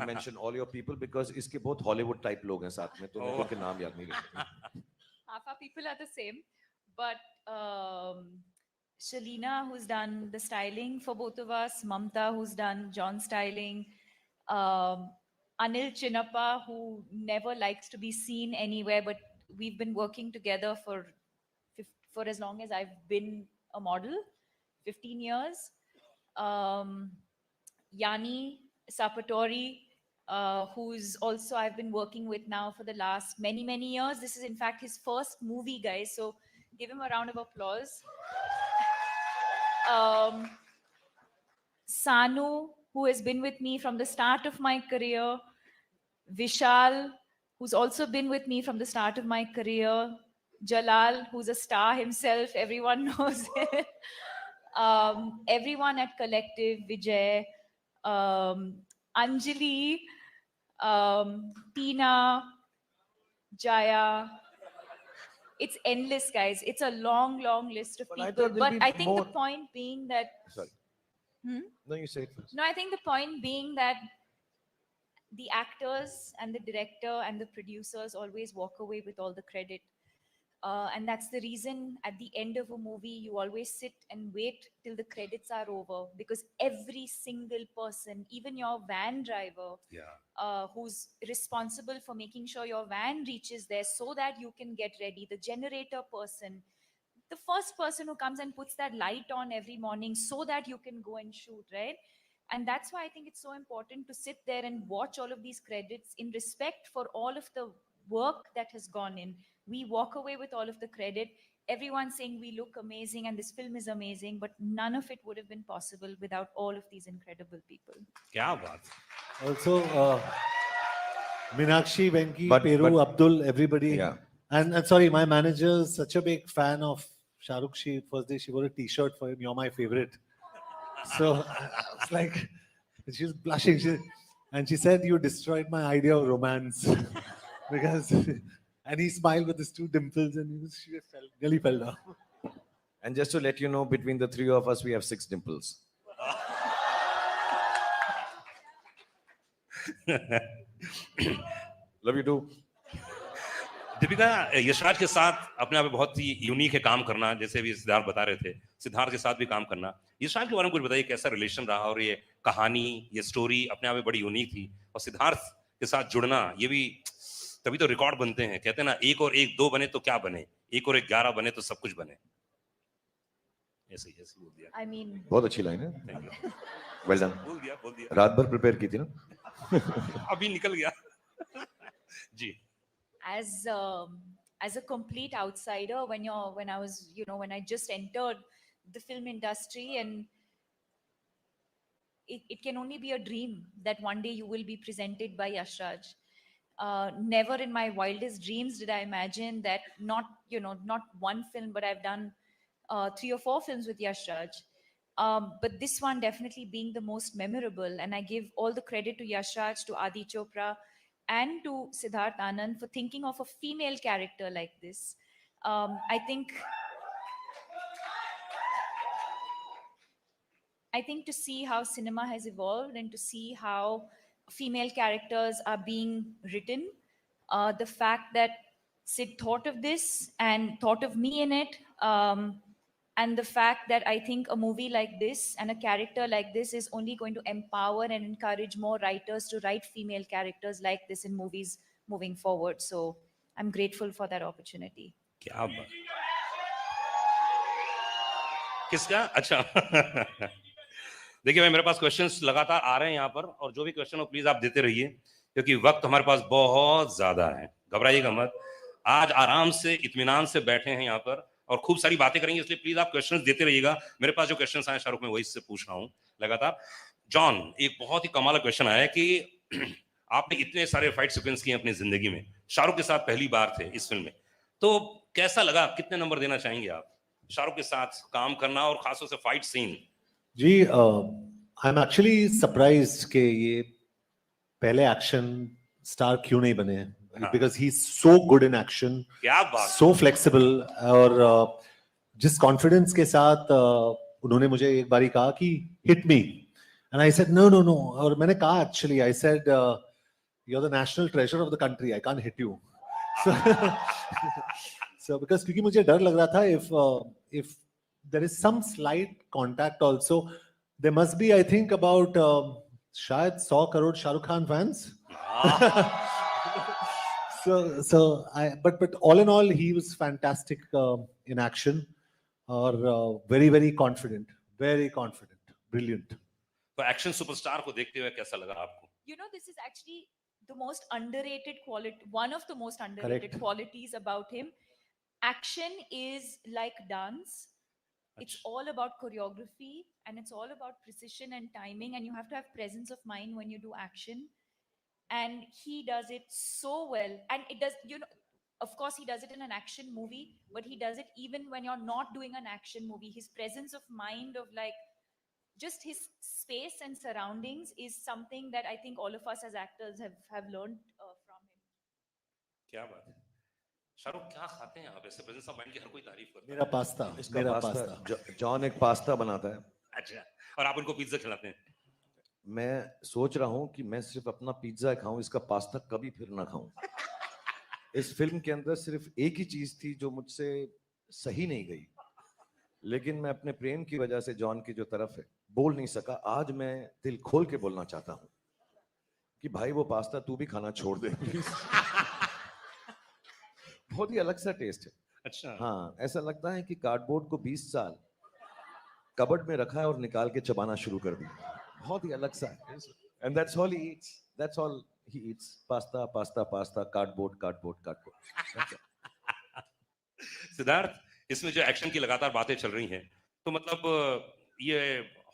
mention all your people because इसके बहुत हॉलीवुड टाइप लोग हैं साथ में, तो मेरे को उनके नाम याद नहीं रहते। Half our people are the same, but Shalina, who's done the styling for both of us, Mamta, who's done John's styling, um, Anil Chinnappa, who never likes to be seen anywhere, but we've been working together for as long as I've been a model, 15 years. Yani Sapatori, who's also I've been working with now for the last many, many years. This is in fact his first movie, guys. So give him a round of applause. Sanu, who has been with me from the start of my career. Vishal, who's also been with me from the start of my career. Jalal, who's a star himself, everyone knows it. Everyone at Collective, Vijay, Anjali, Tina, Jaya. It's endless, guys. It's a long, long list of But I people. thought there'll But be I think more. the point being that. Sorry. No, you say it first. No, I think the point being that the actors and the director and the producers always walk away with all the credit. And that's the reason at the end of a movie, you always sit and wait till the credits are over, because every single person, even your van driver, who's responsible for making sure your van reaches there so that you can get ready, the generator person, the first person who comes and puts that light on every morning so that you can go and shoot, right? And that's why I think it's so important to sit there and watch all of these credits in respect for all of the work that has gone in. We walk away with all of the credit. Everyone's saying we look amazing and this film is amazing, but none of it would have been possible without all of these incredible people. क्या बात. Also, Meenakshi, Venki, Peru, Abdul, everybody. Yeah. And sorry, my manager is such a big fan of Shahrukh. First day she wore a T-shirt for him. You're my favorite. So I was like, she was blushing. And she said, you destroyed my idea of romance. Because, and he smiled with his two dimples and she nearly fell down. And just to let you know, between the three of us, we have 6 dimples. Love you too. Deepika, Yashraj के साथ अपने आप में बहुत ही यूनिक है काम करना, जैसे भी सिद्धार्थ बता रहे थे, सिद्धार्थ के साथ भी काम करना. यशराज के बारे में कुछ बताइए, कैसा रिलेशन रहा, और ये कहानी, ये स्टोरी अपने आप में बड़ी यूनिक थी, और सिद्धार्थ के साथ जुड़ना, ये भी तभी तो रिकॉर्ड बनते हैं. कहते हैं ना, 1 और 1 2 बने तो क्या बने, 1 और 1 11 बने तो सब कुछ बने. ऐसे ही बोल दिया. I mean, बहुत अच्छी लाइन है. Thank you. Well done. बोल दिया. रात भर प्रिपेयर की थी ना. अभी निकल गया. जी. As a complete outsider, when I was, when I just entered the film industry, and it can only be a dream that one day you will be presented by Yashraj. Never in my wildest dreams did I imagine that not one film, but I've done 3 or 4 films with Yashraj. But this one definitely being the most memorable, and I give all the credit to Yashraj, to Adi Chopra, and to Siddharth Anand for thinking of a female character like this. I think to see how cinema has evolved and to see how female characters are being written. The fact that Sid thought of this and thought of me in it, and the fact that I think a movie like this and a character like this is only going to empower and encourage more writers to write female characters like this in movies moving forward. So I'm grateful for that opportunity. क्या बात, किसका? अच्छा देखिए भाई, मेरे पास क्वेश्चंस लगातार आ रहे हैं यहाँ पर, और जो भी क्वेश्चन हो प्लीज आप देते रहिए, क्योंकि वक्त हमारे पास बहुत ज्यादा है। घबराइएगा मत, आज आराम से इत्मीनान से बैठे हैं यहाँ पर और खूब सारी बातें करेंगे, इसलिए प्लीज आप क्वेश्चंस देते रहिएगा। मेरे पास जो क्वेश्चंस आए शाहरुख, में वही से पूछ रहा हूँ लगातार। जॉन, एक बहुत ही कमाल का क्वेश्चन आया कि आपने इतने सारे फाइट सीक्वेंस किए अपनी जिंदगी में, शाहरुख के साथ पहली बार थे इस फिल्म में, तो कैसा लगा? कितने नंबर देना चाहेंगे आप शाहरुख के साथ काम करना और खासतौर से फाइट सीन? जी, आई एम एक्चुअली सरप्राइज्ड कि ये पहले एक्शन स्टार क्यों नहीं बने हैं, because he is so good in action, क्या बात, सो फ्लेक्सिबल, और जिस कॉन्फिडेंस के साथ उन्होंने मुझे एक बारी कहा कि hit me, and I said no no no, और मैंने कहा actually I said you are the national treasure of the country, I can't hit you. So because क्योंकि मुझे डर लग रहा था if there is some slight contact also, there must be, I think, about शायद 100 crore Shahrukh Khan fans. So but all in all he was fantastic in action, or very confident, brilliant. तो एक्शन सुपरस्टार को देखते हुए कैसा लगा आपको? You know, this is actually the most underrated quality, one of the most underrated Correct. qualities about him. Action is like dance. It's all about choreography and it's all about precision and timing, and you have to have presence of mind when you do action. And he does it so well. And it does, you know, of course he does it in an action movie, but he does it even when you're not doing an action movie. His presence of mind, of like just his space and surroundings, is something that I think all of us as actors have learned from him. क्या बात है। शाहरुख, क्या खाते हैं आप? ऐसे प्रेजेंस ऑफ माइंड की हर कोई तारीफ करता है। मेरा पास्ता, जॉन एक पास्ता बनाता है। अच्छा, और आप उनको पिज्जा खिलाते हैं? मैं सोच रहा हूँ कि मैं सिर्फ अपना पिज्जा खाऊं, इसका पास्ता कभी फिर ना खाऊं। इस फिल्म के अंदर सिर्फ एक ही चीज थी जो मुझसे सही नहीं गई, लेकिन मैं अपने प्रेम की वजह से जॉन की जो तरफ है बोल नहीं सका। आज मैं दिल खोल के बोलना चाहता हूँ कि भाई वो पास्ता तू भी खाना छोड़ दे प्लीज। बहुत ही अलग सा टेस्ट है। अच्छा, हाँ, ऐसा लगता है कि कार्डबोर्ड को 20 साल कबर्ड में रखा है और निकाल के चबाना शुरू कर दिया। बहुत ही अलग सा है। And that's all he eats. That's all he eats. Pasta, pasta, pasta, cardboard, cardboard, cardboard. Siddharth, इसमें जो एक्शन की लगातार बातें चल रही हैं, तो मतलब ये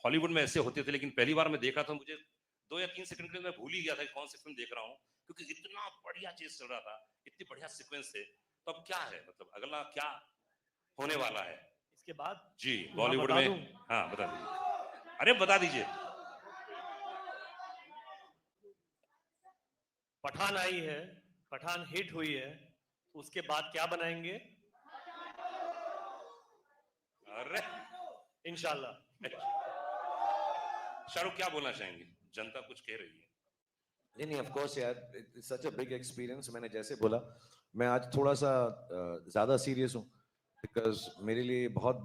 हॉलीवुड में ऐसे होते थे, लेकिन पहली बार मैं देखा था, मुझे 2 या 3 सेकंड के लिए मैं भूल ही गया था कि कौन सी फिल्म देख रहा हूँ, क्योंकि इतना बढ़िया चीज चल रहा था, इतनी बढ़िया सीक्वेंस थे। तो अब क्या है, मतलब अगला क्या होने वाला है इसके बाद? जी बॉलीवुड में? हाँ, बता दीजिए। अरे बता दीजिए। पठान आई है, पठान हिट हुई है, उसके बाद क्या बनाएंगे? अरे इंशाल्लाह। शाहरुख, क्या बोलना चाहेंगे? जनता कुछ कह रही है। नहीं, ऑफ कोर्स यार, it's such a big experience. मैंने जैसे बोला, मैं आज थोड़ा सा ज्यादा सीरियस हूँ, बिकॉज मेरे लिए बहुत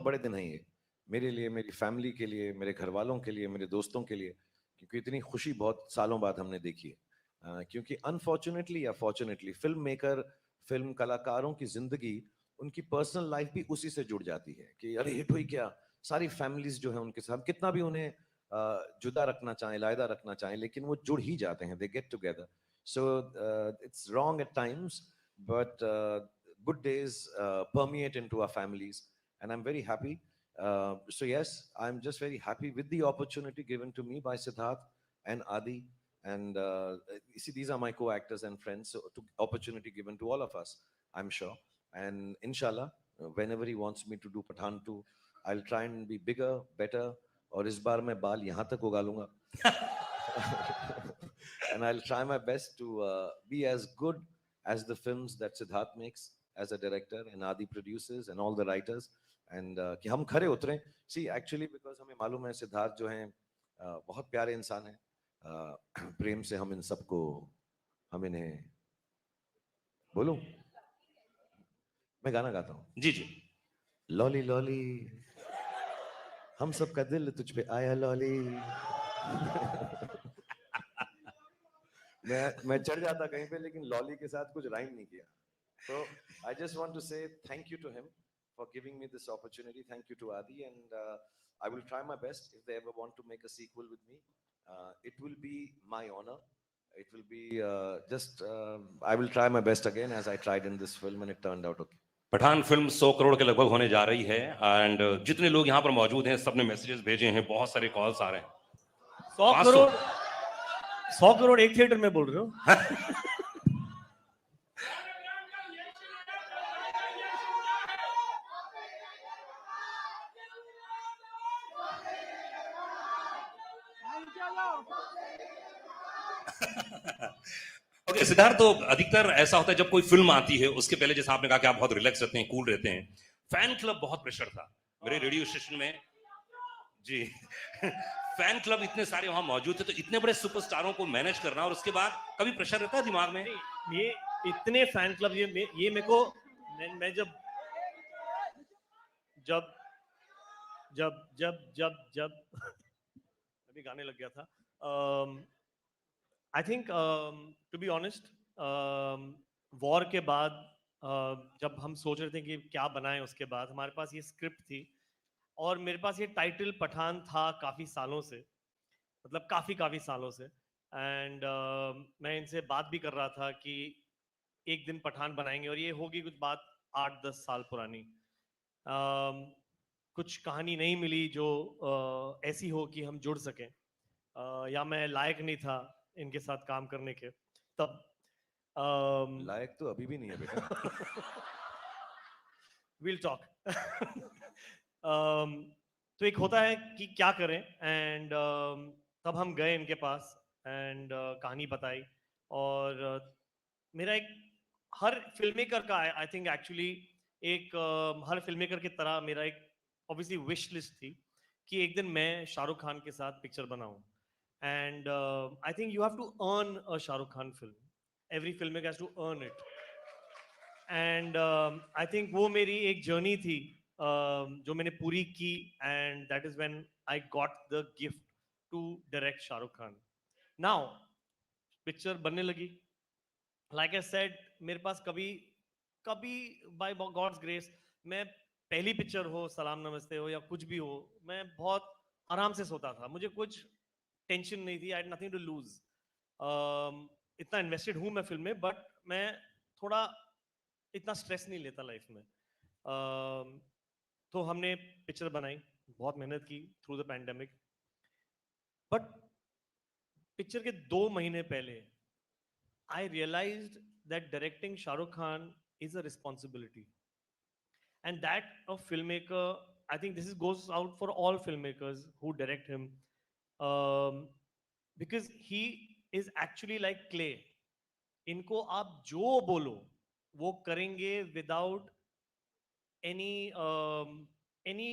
बड़े दिन हैं ये, मेरे लिए, मेरी फैमिली के लिए, मेरे घर वालों के लिए, मेरे दोस्तों के लिए, क्योंकि इतनी खुशी बहुत सालों बाद हमने देखी है। क्योंकि अनफॉर्चुनेटली या फॉर्चुनेटली फिल्म मेकर, फिल्म कलाकारों की जिंदगी, उनकी पर्सनल लाइफ भी उसी से जुड़ जाती है कि अरे हिट हुई क्या, सारी फैमिलीज जो है उनके साथ कितना भी उन्हें जुदा रखना चाहें, लायदा रखना चाहें, लेकिन वो जुड़ ही जाते हैं, they get together. So it's wrong at times, but good days permeate into our families, and I'm very happy. So yes, I'm just very happy with the opportunity given to me by Siddharth and Adi, and you see, these are my co-actors and friends, so opportunity given to all of us, I'm sure, and inshallah, whenever he wants me to do Pathaan 2, I'll try and be bigger, better, और इस बार मैं बाल यहाँ तक उगा लूंगा and I'll try my best to be as good as the films that Siddharth makes as a director and Adi produces and all the writers, and कि हम खरे उतरें। See, actually, because हमें मालूम है सिद्धार्थ जो हैं बहुत प्यारे इंसान हैं, प्रेम से हम इन सबको, हम इन्हें, बोलूं मैं गाना गाता हूँ? जी जी। लॉली लॉली हम सबका दिल तुझ पे आया लॉली। मैं चढ़ जाता कहीं पे, लेकिन लॉली के साथ कुछ राइम नहीं किया। So I just want to say thank you to him for giving me this opportunity. Thank you to Adi, and I will try my best if they ever want to make a sequel with me. It will be my honor. It will be I will try my best again as I tried in this film, and it turned out okay. Pathaan फिल्म 100 करोड़ के लगभग होने जा रही है, एंड जितने लोग यहाँ पर मौजूद हैं सबने मैसेजेस भेजे हैं, बहुत सारे कॉल्स आ रहे हैं। 100 करोड़ एक थिएटर में बोल रहे हो? ओके सिद्धार्थ, तो अधिकतर ऐसा होता है जब कोई फिल्म आती है उसके पहले, जैसे आपने कहा कि आप बहुत रिलैक्स रहते हैं, कूल रहते हैं, फैन क्लब बहुत प्रेशर था मेरे रेडियो स्टेशन में जी। फैन क्लब इतने सारे वहां मौजूद थे, तो इतने बड़े सुपरस्टारों को मैनेज करना और उसके बाद कभी प्रेशर रहता है दिमाग में? ये इतने फैन क्लब, ये मेरे को, मैं जब जब जब जब जब जब अभी गाने लग गया था। I think to be honest, War के बाद जब हम सोच रहे थे कि क्या बनाएं, उसके बाद हमारे पास ये स्क्रिप्ट थी और मेरे पास ये टाइटल पठान था काफ़ी सालों से, मतलब काफ़ी सालों से। एंड मैं इनसे बात भी कर रहा था कि एक दिन पठान बनाएंगे, और ये होगी कुछ बात 8-10 साल पुरानी। कुछ कहानी नहीं मिली जो ऐसी हो कि हम जुड़ सकें, या मैं लायक नहीं था इनके साथ काम करने के तब। लायक तो अभी भी नहीं है बेटा। Will talk. तो एक होता है कि क्या करें, एंड तब हम गए इनके पास एंड कहानी बताई, और मेरा एक, हर फिल्म मेकर का आई थिंक एक्चुअली एक हर फिल्म मेकर की तरह मेरा एक ऑब्वियसली विश लिस्ट थी कि एक दिन मैं शाहरुख खान के साथ पिक्चर बनाऊं। And I think you have to earn a Shahrukh Khan film, every film maker has to earn it. And I think वो मेरी एक जर्नी थी जो मैंने पूरी की, and that is when I got the gift to direct Shahrukh Khan. Now picture बनने लगी, लाइक आई सेड, मेरे पास कभी बाय गॉड्स ग्रेस, मैं पहली पिक्चर हो, सलाम नमस्ते हो या कुछ भी हो, मैं बहुत आराम से सोता था, मुझे कुछ टेंशन नहीं थी, I had nothing to lose. इतना इन्वेस्टेड हूं मैं फिल्म में, बट मैं थोड़ा इतना स्ट्रेस नहीं लेता लाइफ में। तो हमने पिक्चर बनाई, बहुत मेहनत की through the pandemic, but picture के 2 महीने पहले I realized that directing Shahrukh Khan is a responsibility, and that a filmmaker, I think this goes out for all filmmakers who direct him, because he is actually like clay. इनको आप जो बोलो वो करेंगे without any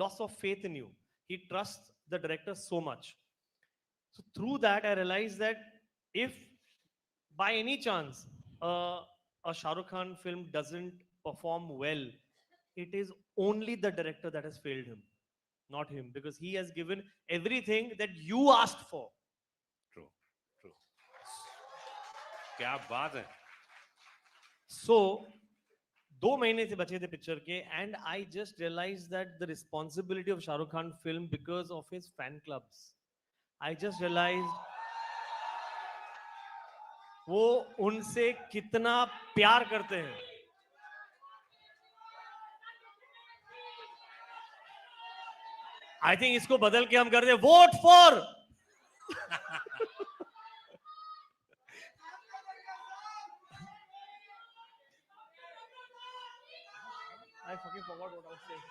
loss of faith in you. He trusts the director so much. So through that, I realized that if by any chance a Shahrukh Khan film doesn't perform well, it is only the director that has failed him, not him, because he has given everything that you asked for. True, true. क्या बात है। So 2 महीने से बचे थे पिक्चर के, and I just realized that the responsibility of Shahrukh Khan film because of his fan clubs. I just realized वो उनसे कितना प्यार करते हैं। आई थिंक इसको बदल के हम कर दे, vote for. I fucking forgot what I was saying.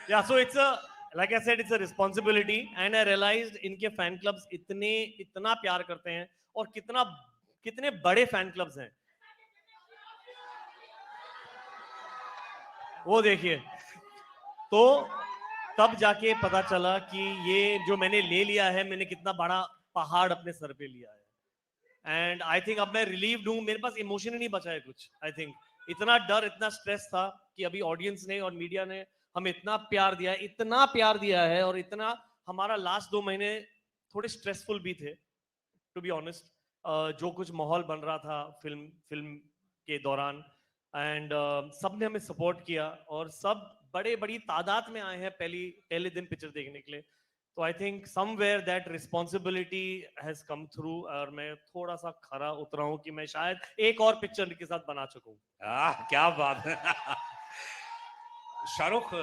Yeah, so it's a, like I said, it's a responsibility, and I realized इनके फैन क्लब्स इतना प्यार करते हैं, और कितने बड़े फैन क्लब्स हैं वो देखिए। तो तब जाके पता चला कि ये जो मैंने ले लिया है, मैंने कितना बड़ा पहाड़ अपने सर पे लिया है। एंड आई थिंक अब मैं रिलीव्ड हूँ, मेरे पास इमोशन ही नहीं बचा है कुछ। आई थिंक इतना डर, इतना स्ट्रेस था कि अभी ऑडियंस ने और मीडिया ने हमें इतना प्यार दिया है, इतना प्यार दिया है, और इतना हमारा लास्ट 2 महीने थोड़े स्ट्रेसफुल भी थे टू बी ऑनेस्ट। जो कुछ माहौल बन रहा था फिल्म के दौरान, एंड सब ने हमें सपोर्ट किया और सब बड़े बड़ी तादाद में आए हैं पहले दिन पिक्चर देखने के लिए। तो I think somewhere that responsibility has come through, और मैं थोड़ा सा खरा उतरा हूं कि मैं शायद एक और पिक्चर के साथ बना चुका हूं। क्या बात है। शाहरुख,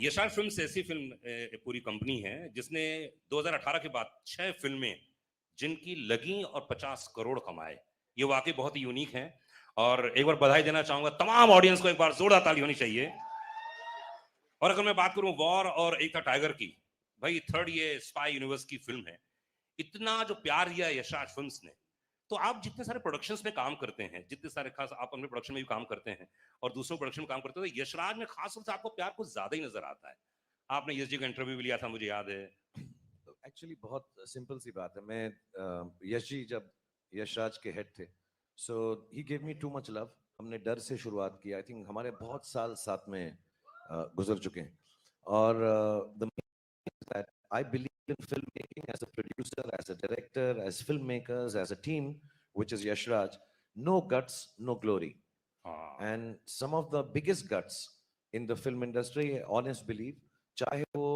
यशराज फिल्म्स ऐसी फिल्म पूरी कंपनी है जिसने 2018 के बाद 6 फिल्में जिनकी लगी और 50 करोड़ कमाए। ये वाकई बहुत ही यूनिक है और एक बार बधाई देना चाहूंगा तमाम ऑडियंस को, एक बार जोरदार ताली होनी चाहिए। और अगर मैं बात करूं वॉर और एक था टाइगर की, भाई थर्ड ये स्पाई यूनिवर्स की फिल्म है, इतना जो प्यार दिया यशराज फिल्म्स ने। तो आप जितने सारे प्रोडक्शंस में काम करते हैं, जितने सारे खास आप अपने प्रोडक्शन में भी काम करते हैं और दूसरों प्रोडक्शन में काम करते हैं, तो यशराज में खास तौर से आपको प्यार कुछ ज्यादा ही नजर आता है। आपने यश जी का इंटरव्यू भी लिया था, मुझे याद है। एक्चुअली बहुत सिंपल सी बात है। मैं यश जी जब यशराज के हेड थे, so he give me too much love. हमने डर से शुरुआत की। आई थिंक हमारे बहुत साल साथ में गुजर चुके हैं और that I believe in film making as a producer, as a director, as film makers, as a team which is Yashraj. No guts, no glory. And some of the biggest guts in the film industry, honest believe, चाहे वो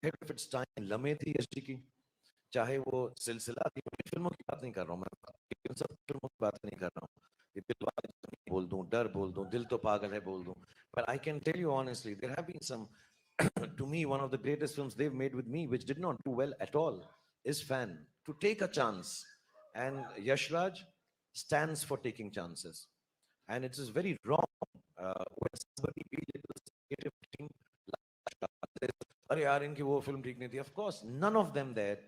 हेड ऑफ इट्स टाइम लम्हे थी यश जी की, चाहे वो सिलसिला थी। फिल्मों की बात नहीं कर रहा हूँ मैं, इन सब फिल्मों की बात नहीं कर रहा हूँ। दिल वाले बोल दूं, डर बोल दूं, दिल तो पागल है बोल दूं, but I can tell you honestly, there have been some to me one of the greatest films they've made with me which did not do well at all is Fan. To take a chance, and Yashraj stands for taking chances, and it is very wrong when somebody be little creative team अरे यार इनकी वो फिल्म ठीक नहीं थी. Of course none of them there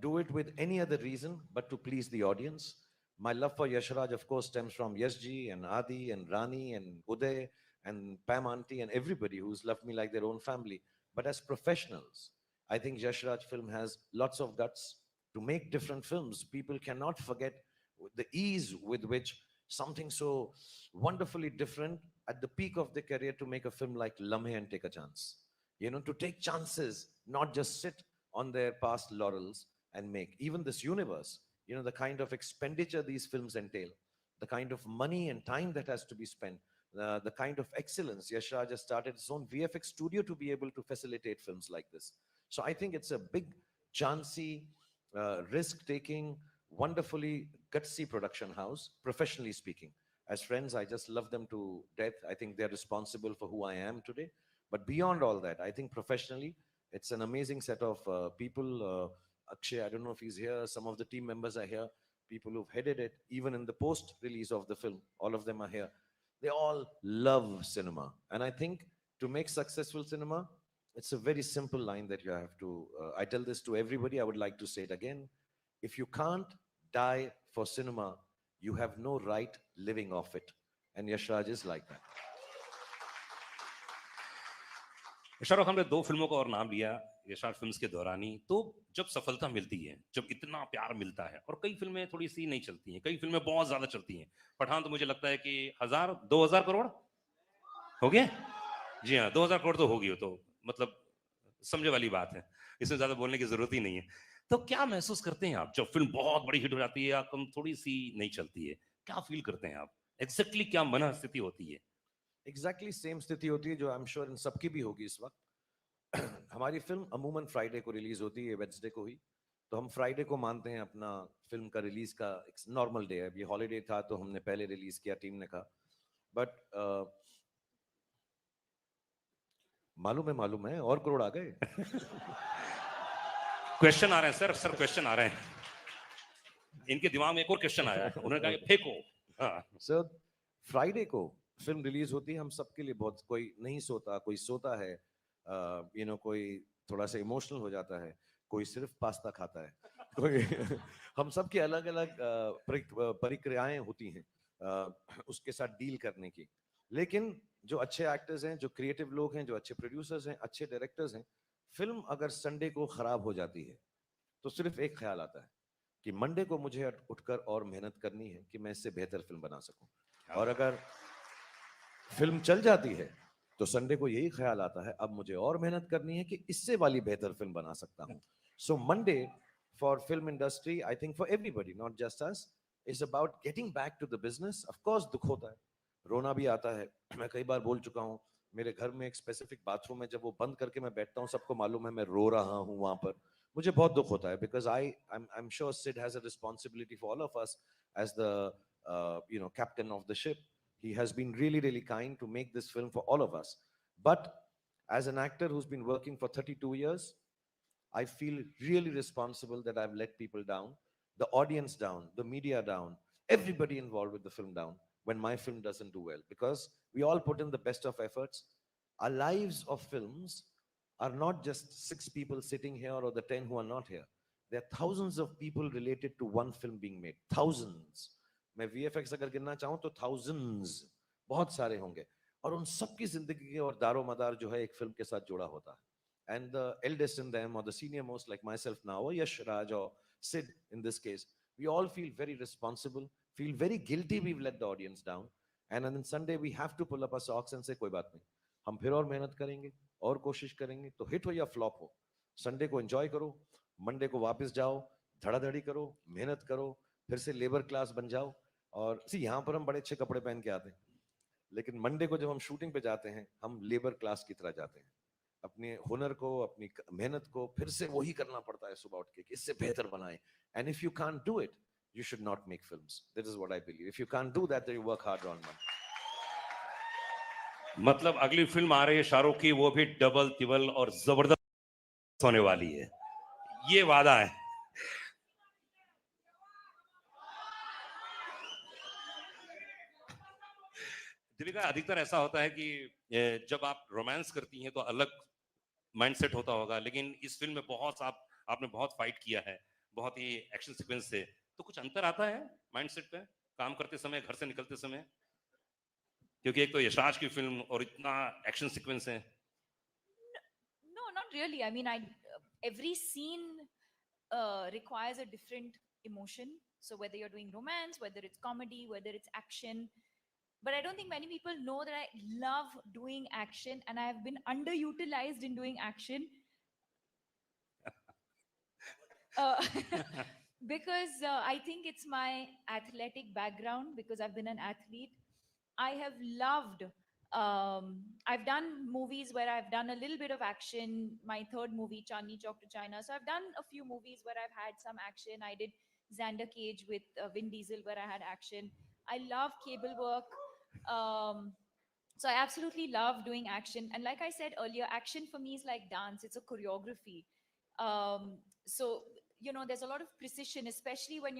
do it with any other reason but to please the audience. My love for Yashraj of course stems from Yashji and Adi and Rani and Uday and Pam auntie and everybody who's loved me like their own family. But as professionals, I think Yashraj film has lots of guts to make different films. People cannot forget the ease with which something so wonderfully different at the peak of their career to make a film like Lamhe and take a chance. You know, to take chances, not just sit on their past laurels and make. Even this universe, you know, the kind of expenditure these films entail, the kind of money and time that has to be spent, the kind of excellence. Yashraj has started his own VFX studio to be able to facilitate films like this. So I think it's a big, chancy, risk-taking, wonderfully gutsy production house, professionally speaking. As friends, I just love them to death. I think they're responsible for who I am today. But beyond all that, I think professionally, it's an amazing set of people. Akshay, I don't know if he's here. Some of the team members are here. People who've headed it, even in the post-release of the film, all of them are here. They all love cinema. And I think to make successful cinema, it's a very simple line that you have to, I tell this to everybody, I would like to say it again. If you can't die for cinema, you have no right living off it. And Yashraj is like that. Shahrukh, हमने 2 फिल्मों का और नाम लिया यशराज फिल्म्स के दौरान ही। तो जब सफलता मिलती है, जब इतना प्यार मिलता है, और कई फिल्में थोड़ी सी नहीं चलती हैं, कई फिल्में बहुत ज्यादा चलती हैं। पठान तो मुझे लगता है कि 2000 करोड़ हो गए। जी हाँ, 2000 करोड़ तो होगी, हो तो मतलब समझे वाली बात है, इसमें ज्यादा बोलने की जरूरत ही नहीं है। तो क्या महसूस करते हैं आप जब फिल्म बहुत बड़ी हिट हो जाती है या कम थोड़ी सी नहीं चलती है? क्या फील करते हैं आप? एग्जैक्टली क्या मन स्थिति होती है? एग्जैक्टली सेम स्थिति होती है जो आई एम श्योर इन सबकी भी होगी इस वक्त। हमारी फिल्म अमूमन फ्राइडे को रिलीज होती है, वेडनेसडे को ही। तो हम फ्राइडे को मानते हैं अपना फिल्म का रिलीज का एक नॉर्मल डे है। ये हॉलीडे था तो हमने पहले रिलीज किया, टीम ने कहा। बट मालूम है और करोड़ आ गए। क्वेश्चन आ रहे हैं सर क्वेश्चन आ रहे हैं। इनके दिमाग में एक और क्वेश्चन आया है, उन्होंने कहा फेंको। सर फ्राइडे को फिल्म रिलीज होती है, हम सबके लिए बहुत, कोई नहीं सोता, कोई सोता है, यू नो, कोई थोड़ा सा इमोशनल हो जाता है, कोई सिर्फ पास्ता खाता है, कोई हम सब की अलग अलग प्रक्रियाएं होती हैं उसके साथ डील करने की। लेकिन जो अच्छे एक्टर्स हैं, जो क्रिएटिव लोग हैं, जो अच्छे प्रोड्यूसर्स हैं, अच्छे डायरेक्टर्स हैं, फिल्म अगर संडे को खराब हो जाती है तो सिर्फ एक ख्याल आता है कि मंडे को मुझे उठकर और मेहनत करनी है कि मैं इससे बेहतर फिल्म बना सकूं। और अगर फिल्म चल जाती है तो संडे को यही ख्याल आता है अब मुझे और मेहनत करनी है कि इससे वाली बेहतर फिल्म बना सकता हूं। So Monday for film industry, I think for everybody, not just us, is about getting back to the business. Of course दुख होता है, रोना भी आता है। मैं कई बार बोल चुका हूं, मेरे घर में एक स्पेसिफिक बाथरूम है, जब वो बंद करके मैं बैठता हूं सबको मालूम है मैं रो रहा हूं वहां पर। मुझे बहुत दुख होता है because I'm sure Sid has a responsibility for all of us as the captain of the ship. He has been really, really kind to make this film for all of us. But as an actor who's been working for 32 years, I feel really responsible that I've let people down, the audience down, the media down, everybody involved with the film down when my film doesn't do well. Because we all put in the best of efforts. Our lives of films are not just 6 people sitting here or the 10 who are not here. There are thousands of people related to one film being made. Thousands. मैं VFX अगर गिनना चाहूं तो thousands, बहुत सारे होंगे, और उन सबकी जिंदगी और दारो मदार जो है एक फिल्म के साथ जुड़ा होता है. And the eldest in them, or the senior most like myself now, or Yash Raj or Sid in this case, we all feel very responsible, feel very guilty we've let the audience down. And then Sunday we have to pull up our socks and say कोई बात नहीं, हम फिर और मेहनत करेंगे और कोशिश करेंगे, तो हिट हो या फ्लॉप हो, संडे को एंजॉय करो, मंडे को वापस जाओ, धड़ाधड़ी करो, मेहनत करो, फिर से लेबर क्लास बन जाओ. और यहाँ पर हम बड़े अच्छे कपड़े पहन के आते हैं, लेकिन मंडे को जब हम शूटिंग पे जाते हैं हम लेबर क्लास की तरह जाते हैं. अपने हुनर को, अपनी मेहनत को फिर से वही करना पड़ता है सुबह उठ के कि इससे बेहतर बनाए. And if you can't do it, you should not make films. That is what I believe. If you can't do that, then you work harder on one. मतलब अगली फिल्म आ रही है शाहरुख की, वो भी डबल तिबल और जबरदस्त होने वाली है, ये वादा है. दीपिका, अधिकतर ऐसा होता है कि जब आप रोमांस करती हैं तो अलग माइंडसेट होता होगा, लेकिन इस फिल्म में आपने बहुत फाइट किया है, बहुत ही एक्शन सीक्वेंस से, तो कुछ अंतर आता है माइंडसेट पे काम करते समय, घर से निकलते समय? क्योंकि एक तो यशराज की फिल्म और इतना एक्शन सीक्वेंस है. No, not really. I mean, every scene requires a different emotion. So whether you're doing romance, whether it's comedy, whether it's action, but I don't think many people know that I love doing action and I have been underutilized in doing action. Because I think it's my athletic background, because I've been an athlete. I have loved, I've done movies where I've done a little bit of action. My third movie, Chandni Chowk to China. So I've done a few movies where I've had some action. I did Xander Cage with Vin Diesel where I had action. I love cable work. So I absolutely love doing action. And like I said earlier, action for me is like dance. It's a choreography. So, there's a lot of precision, especially when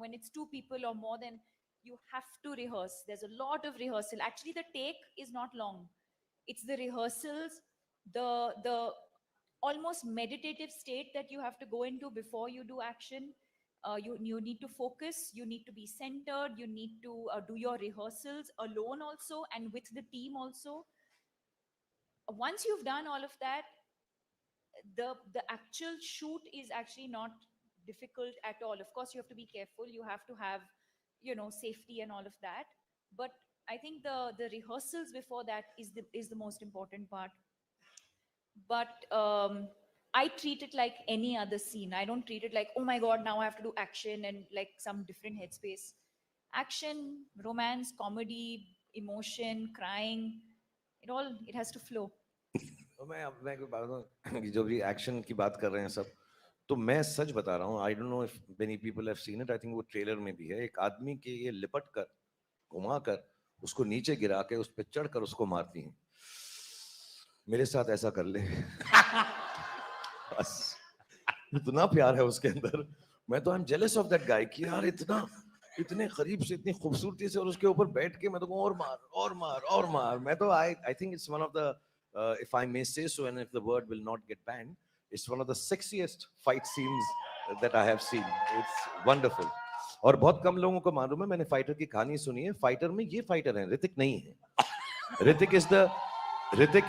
when it's 2 people or more than, you have to rehearse. There's a lot of rehearsal. Actually, the take is not long. It's the rehearsals, the almost meditative state that you have to go into before you do action. You need to focus, you need to be centered, you need to do your rehearsals alone also and with the team also. Once you've done all of that, the actual shoot is actually not difficult at all. Of course, you have to be careful, you have to have safety and all of that, but I think the rehearsals before that is the most important part. But I treat it like any other scene. I don't treat it like, oh my god, now I have to do action and like some different headspace. Action, romance, comedy, emotion, crying, it has to flow. तो मैं कोई बात बताऊं कि जो भी एक्शन की बात कर रहे हैं सब, तो मैं सच बता रहा हूँ, I don't know if many people have seen it, I think वो ट्रेलर में भी है, एक आदमी के ये लिपट कर घुमा कर उसको नीचे गिरा के उस पर चढ़ कर उसको मारती हैं. मेरे साथ ऐसा कर ले. बस इतना प्यार है उसके अंदर. मैं तो I am jealous of that guy कि यार इतने करीब से, इतनी खूबसूरती से, और उसके ऊपर बैठ के मैं तो और मार और मार और मार. मैं तो I think it's one of the, if I may say so, and if the word will not get banned, it's one of the sexiest fight scenes that I have seen. It's wonderful. और बहुत कम लोगों को मालूम है, मैंने फाइटर की कहानी सुनी है. फाइटर में ये फाइटर है, ऋतिक नहीं है. Hrithik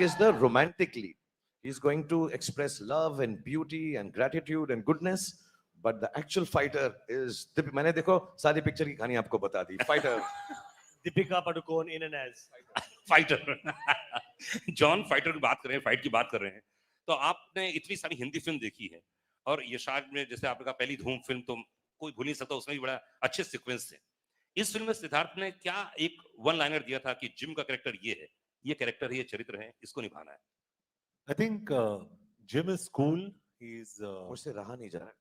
is the romantic lead. He's going to express love and beauty and gratitude and goodness, but the actual fighter is मैंने देखो सारी पिक्चर की कहानी आपको बता दी. Fighter. Deepika Padukone in and as. Fighter. John fighter की बात कर रहे हैं, फाइट की बात कर रहे हैं. तो आपने इतनी सारी हिंदी फिल्म देखी है और यशाज में जैसे आपने कहा पहली धूम फिल्म तो कोई भूल नहीं सकता, उसमें भी बड़ा अच्छे सीक्वेंस थे. इस फिल्म में सिद्धार्थ ने क्या एक वन लाइनर दिया था कि जिम का कैरेक्टर ये है, ये कैरेक्टर है, ये चरित्र है, इसको निभाना है. I think Jim is cool. He's मुझसे रहा नहीं जा रहा.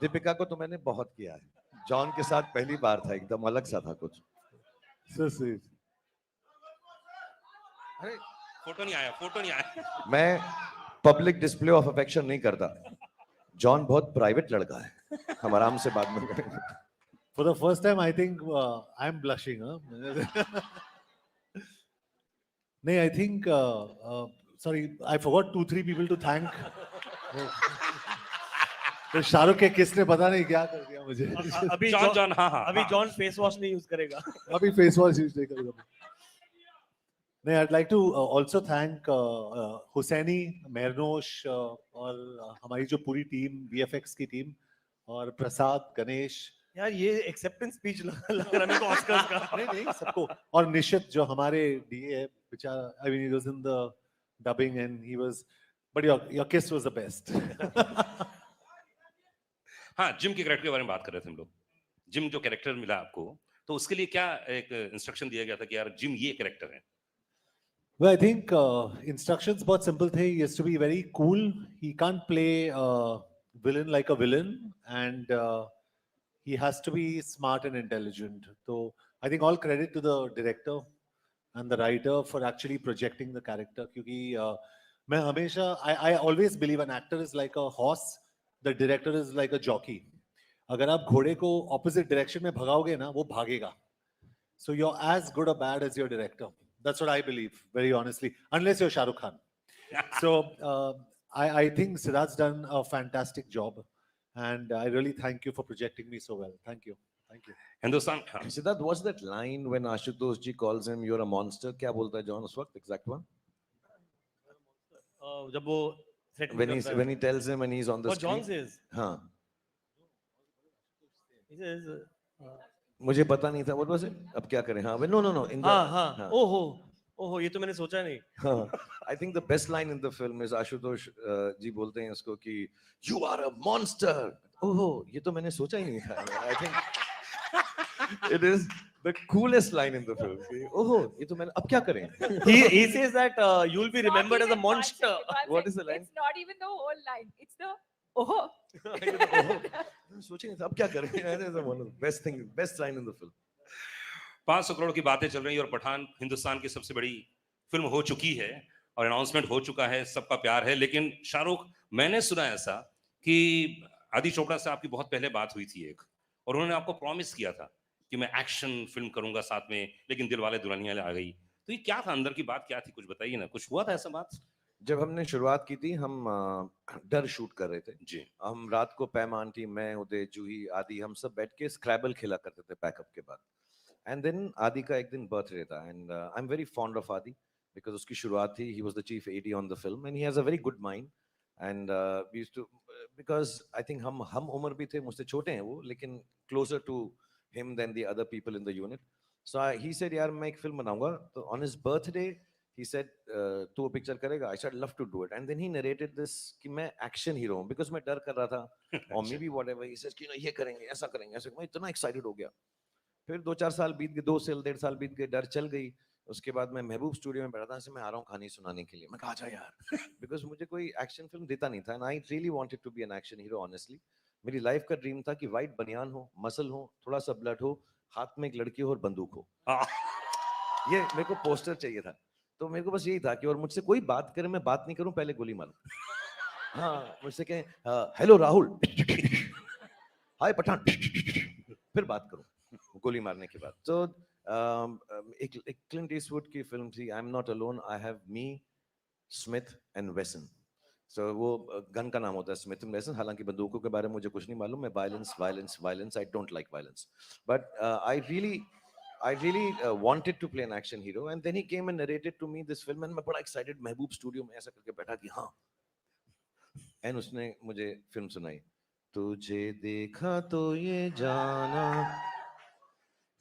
दीपिका को तो मैंने बहुत किया है. जॉन के साथ पहली बार था, एकदम अलग सा था कुछ. so sweet. अरे फोटो नहीं आया. मैं पब्लिक डिस्प्ले ऑफ अफेक्शन नहीं करता. जॉन बहुत प्राइवेट लड़का है, हम आराम से बात में करेंगे. For the first time, I think I'm blushing. Huh? No, I think. Sorry, I forgot 2-3 people to thank. तो शाहरुख के किसने पता नहीं क्या कर दिया मुझे. अभी जॉन हाँ. अभी जॉन फेस वॉश नहीं यूज करेगा. अभी फेस वॉश यूज नहीं करेगा. नहीं, I'd like to also thank Husaini, मेहरनोश और हमारी जो पूरी टीम, VFX की टीम, और प्रसाद, गणेश. यार ये एक्सेप्टेंस स्पीच लग रहा है मेरे को ऑस्कर्स का. नहीं सबको. और निशित जो हमारे DA है बेचारा. I mean, he was in the dubbing and he was, but your kiss was the best. हाँ, जिम के कैरेक्टर के बारे में बात कर रहे थे हम लोग. जिम जो कैरेक्टर मिला आपको, तो उसके लिए क्या एक इंस्ट्रक्शन दिया गया था कि यार जिम ये कैरेक्टर है? Well, I think instructions बहुत simple थे. He has to be very cool. He can't play villain like a villain, and he has to be smart and intelligent. So I think all credit to the director and the writer for actually projecting the character. क्योंकि मैं हमेशा I always believe an actor is like a horse, the director is like a jockey. अगर आप घोड़े को opposite direction में भगाओगे ना, वो भागेगा. So you're as good or bad as your director. That's what I believe, very honestly, unless you're Shahrukh Khan. So I think Siddharth's done a fantastic job, and I really thank you for projecting me so well. Thank you. Thank you. Hindustan. Siddharth, what's that line when Ashutosh ji calls him, "You're a monster"? क्या बोलता है जॉन उस वक्त? Exact one. जब वो When he tells him and he's on the what screen. John says. हाँ. He says. मुझे पता नहीं था. What was it? अब क्या करें? हाँ. No. In the, हाँ. ओहो ये तो मैंने सोचा नहीं. हाँ. I think the best line in the film is Ashutosh जी बोलते हैं उसको कि "You are a monster." ओहो ये तो मैंने सोचा ही नहीं था. I think it is the coolest line in the film. ओहो ये तो मैंने अब क्या करें? He says that you'll be remembered as a monster. What is the line? It's not even the whole line. It's the oh. सोचे नहीं था अब क्या करें. That is one of the best line in the film. 500 crore की बातें चल रही हैं और पठान हिंदुस्तान की सबसे बड़ी फिल्म हो चुकी है और अनाउंसमेंट हो चुका है, सबका प्यार है. लेकिन शाहरुख, मैंने सुना ऐसा कि आदि चोपड़ा से आपकी बहुत पहले बात हुई थी एक, और उन्होंने आपको प्रॉमिस किया था कि मैं एक्शन फिल्म करूंगा साथ में, लेकिन दिलवाले दुल्हनिया आ गई. तो ये क्या था, अंदर की बात क्या थी, कुछ बताइए ना. कुछ हुआ था ऐसा बात? जब हमने शुरुआत की थी हम डर शूट कर रहे थे जी. हम रात को पैमान टीम, मैं, उदय, जूही, आदि, हम सब बैठ के स्क्रैबल खेला करते थे पैकअप के बाद. एंड देन आदि का एक दिन बर्थडे था and I am very fond of Adi because उसकी शुरुआत थी. He was the chief AD on the film and he has a very good mind and we used to because I think हम उम्र भी थे, मुझसे छोटे हैं वो, लेकिन closer to him than the other people in the unit. So he said यार मैं एक फिल्म बनाऊंगा. तो on his birthday he said तू वो पिक्चर करेगा? I said love to do it and then he narrated this कि मैं एक्शन हीरो हूँ because मैं डर कर रहा था or maybe whatever. He says कि ये करेंगे, ऐसा करेंगे, ऐसा. मैं इतना एक्साइटेड हो गया. फिर 2-4 साल बीत गए, 2 से 1.5 साल बीत गए, डर चल गई. उसके बाद मैं महबूब स्टूडियो में बैठा था, मैं आ रहा हूँ कहानी सुनाने के लिए. मैं कहा जा यार बिकॉज मुझे कोई एक्शन फिल्म देता नहीं था and I really wanted to be an action hero. Honestly मेरी लाइफ का ड्रीम था कि वाइट बनियान हो, मसल हो, थोड़ा सा ब्लड हो, हाथ में एक लड़की हो और बंदूक हो. ये मेरे को पोस्टर चाहिए था. तो मेरे को बस यही था कि और मुझसे कोई बात करे, मैं बात नहीं करूं, पहले गोली मारूं. हाँ, मुझसे कहें हेलो राहुल, हाय पठान, फिर बात करूं गोली मारने के बाद. तो एक क्लिंट ईस्टवुड की फिल्म थी I am not alone, I have me, Smith and Wesson. So वो गन का नाम होता है स्मिथ एंड वेसन, हालांकि बंदूकों के बारे में मुझे कुछ नहीं मालूम, मैं violence violence violence, I don't like violence, but I really wanted to play an action hero, and then he came and narrated to me this film, and मैं बड़ा excited महबूब स्टूडियो में ऐसा करके बैठा कि हाँ, एंड उसने मुझे फिल्म सुनाई, तुझे देखा तो ये जाना,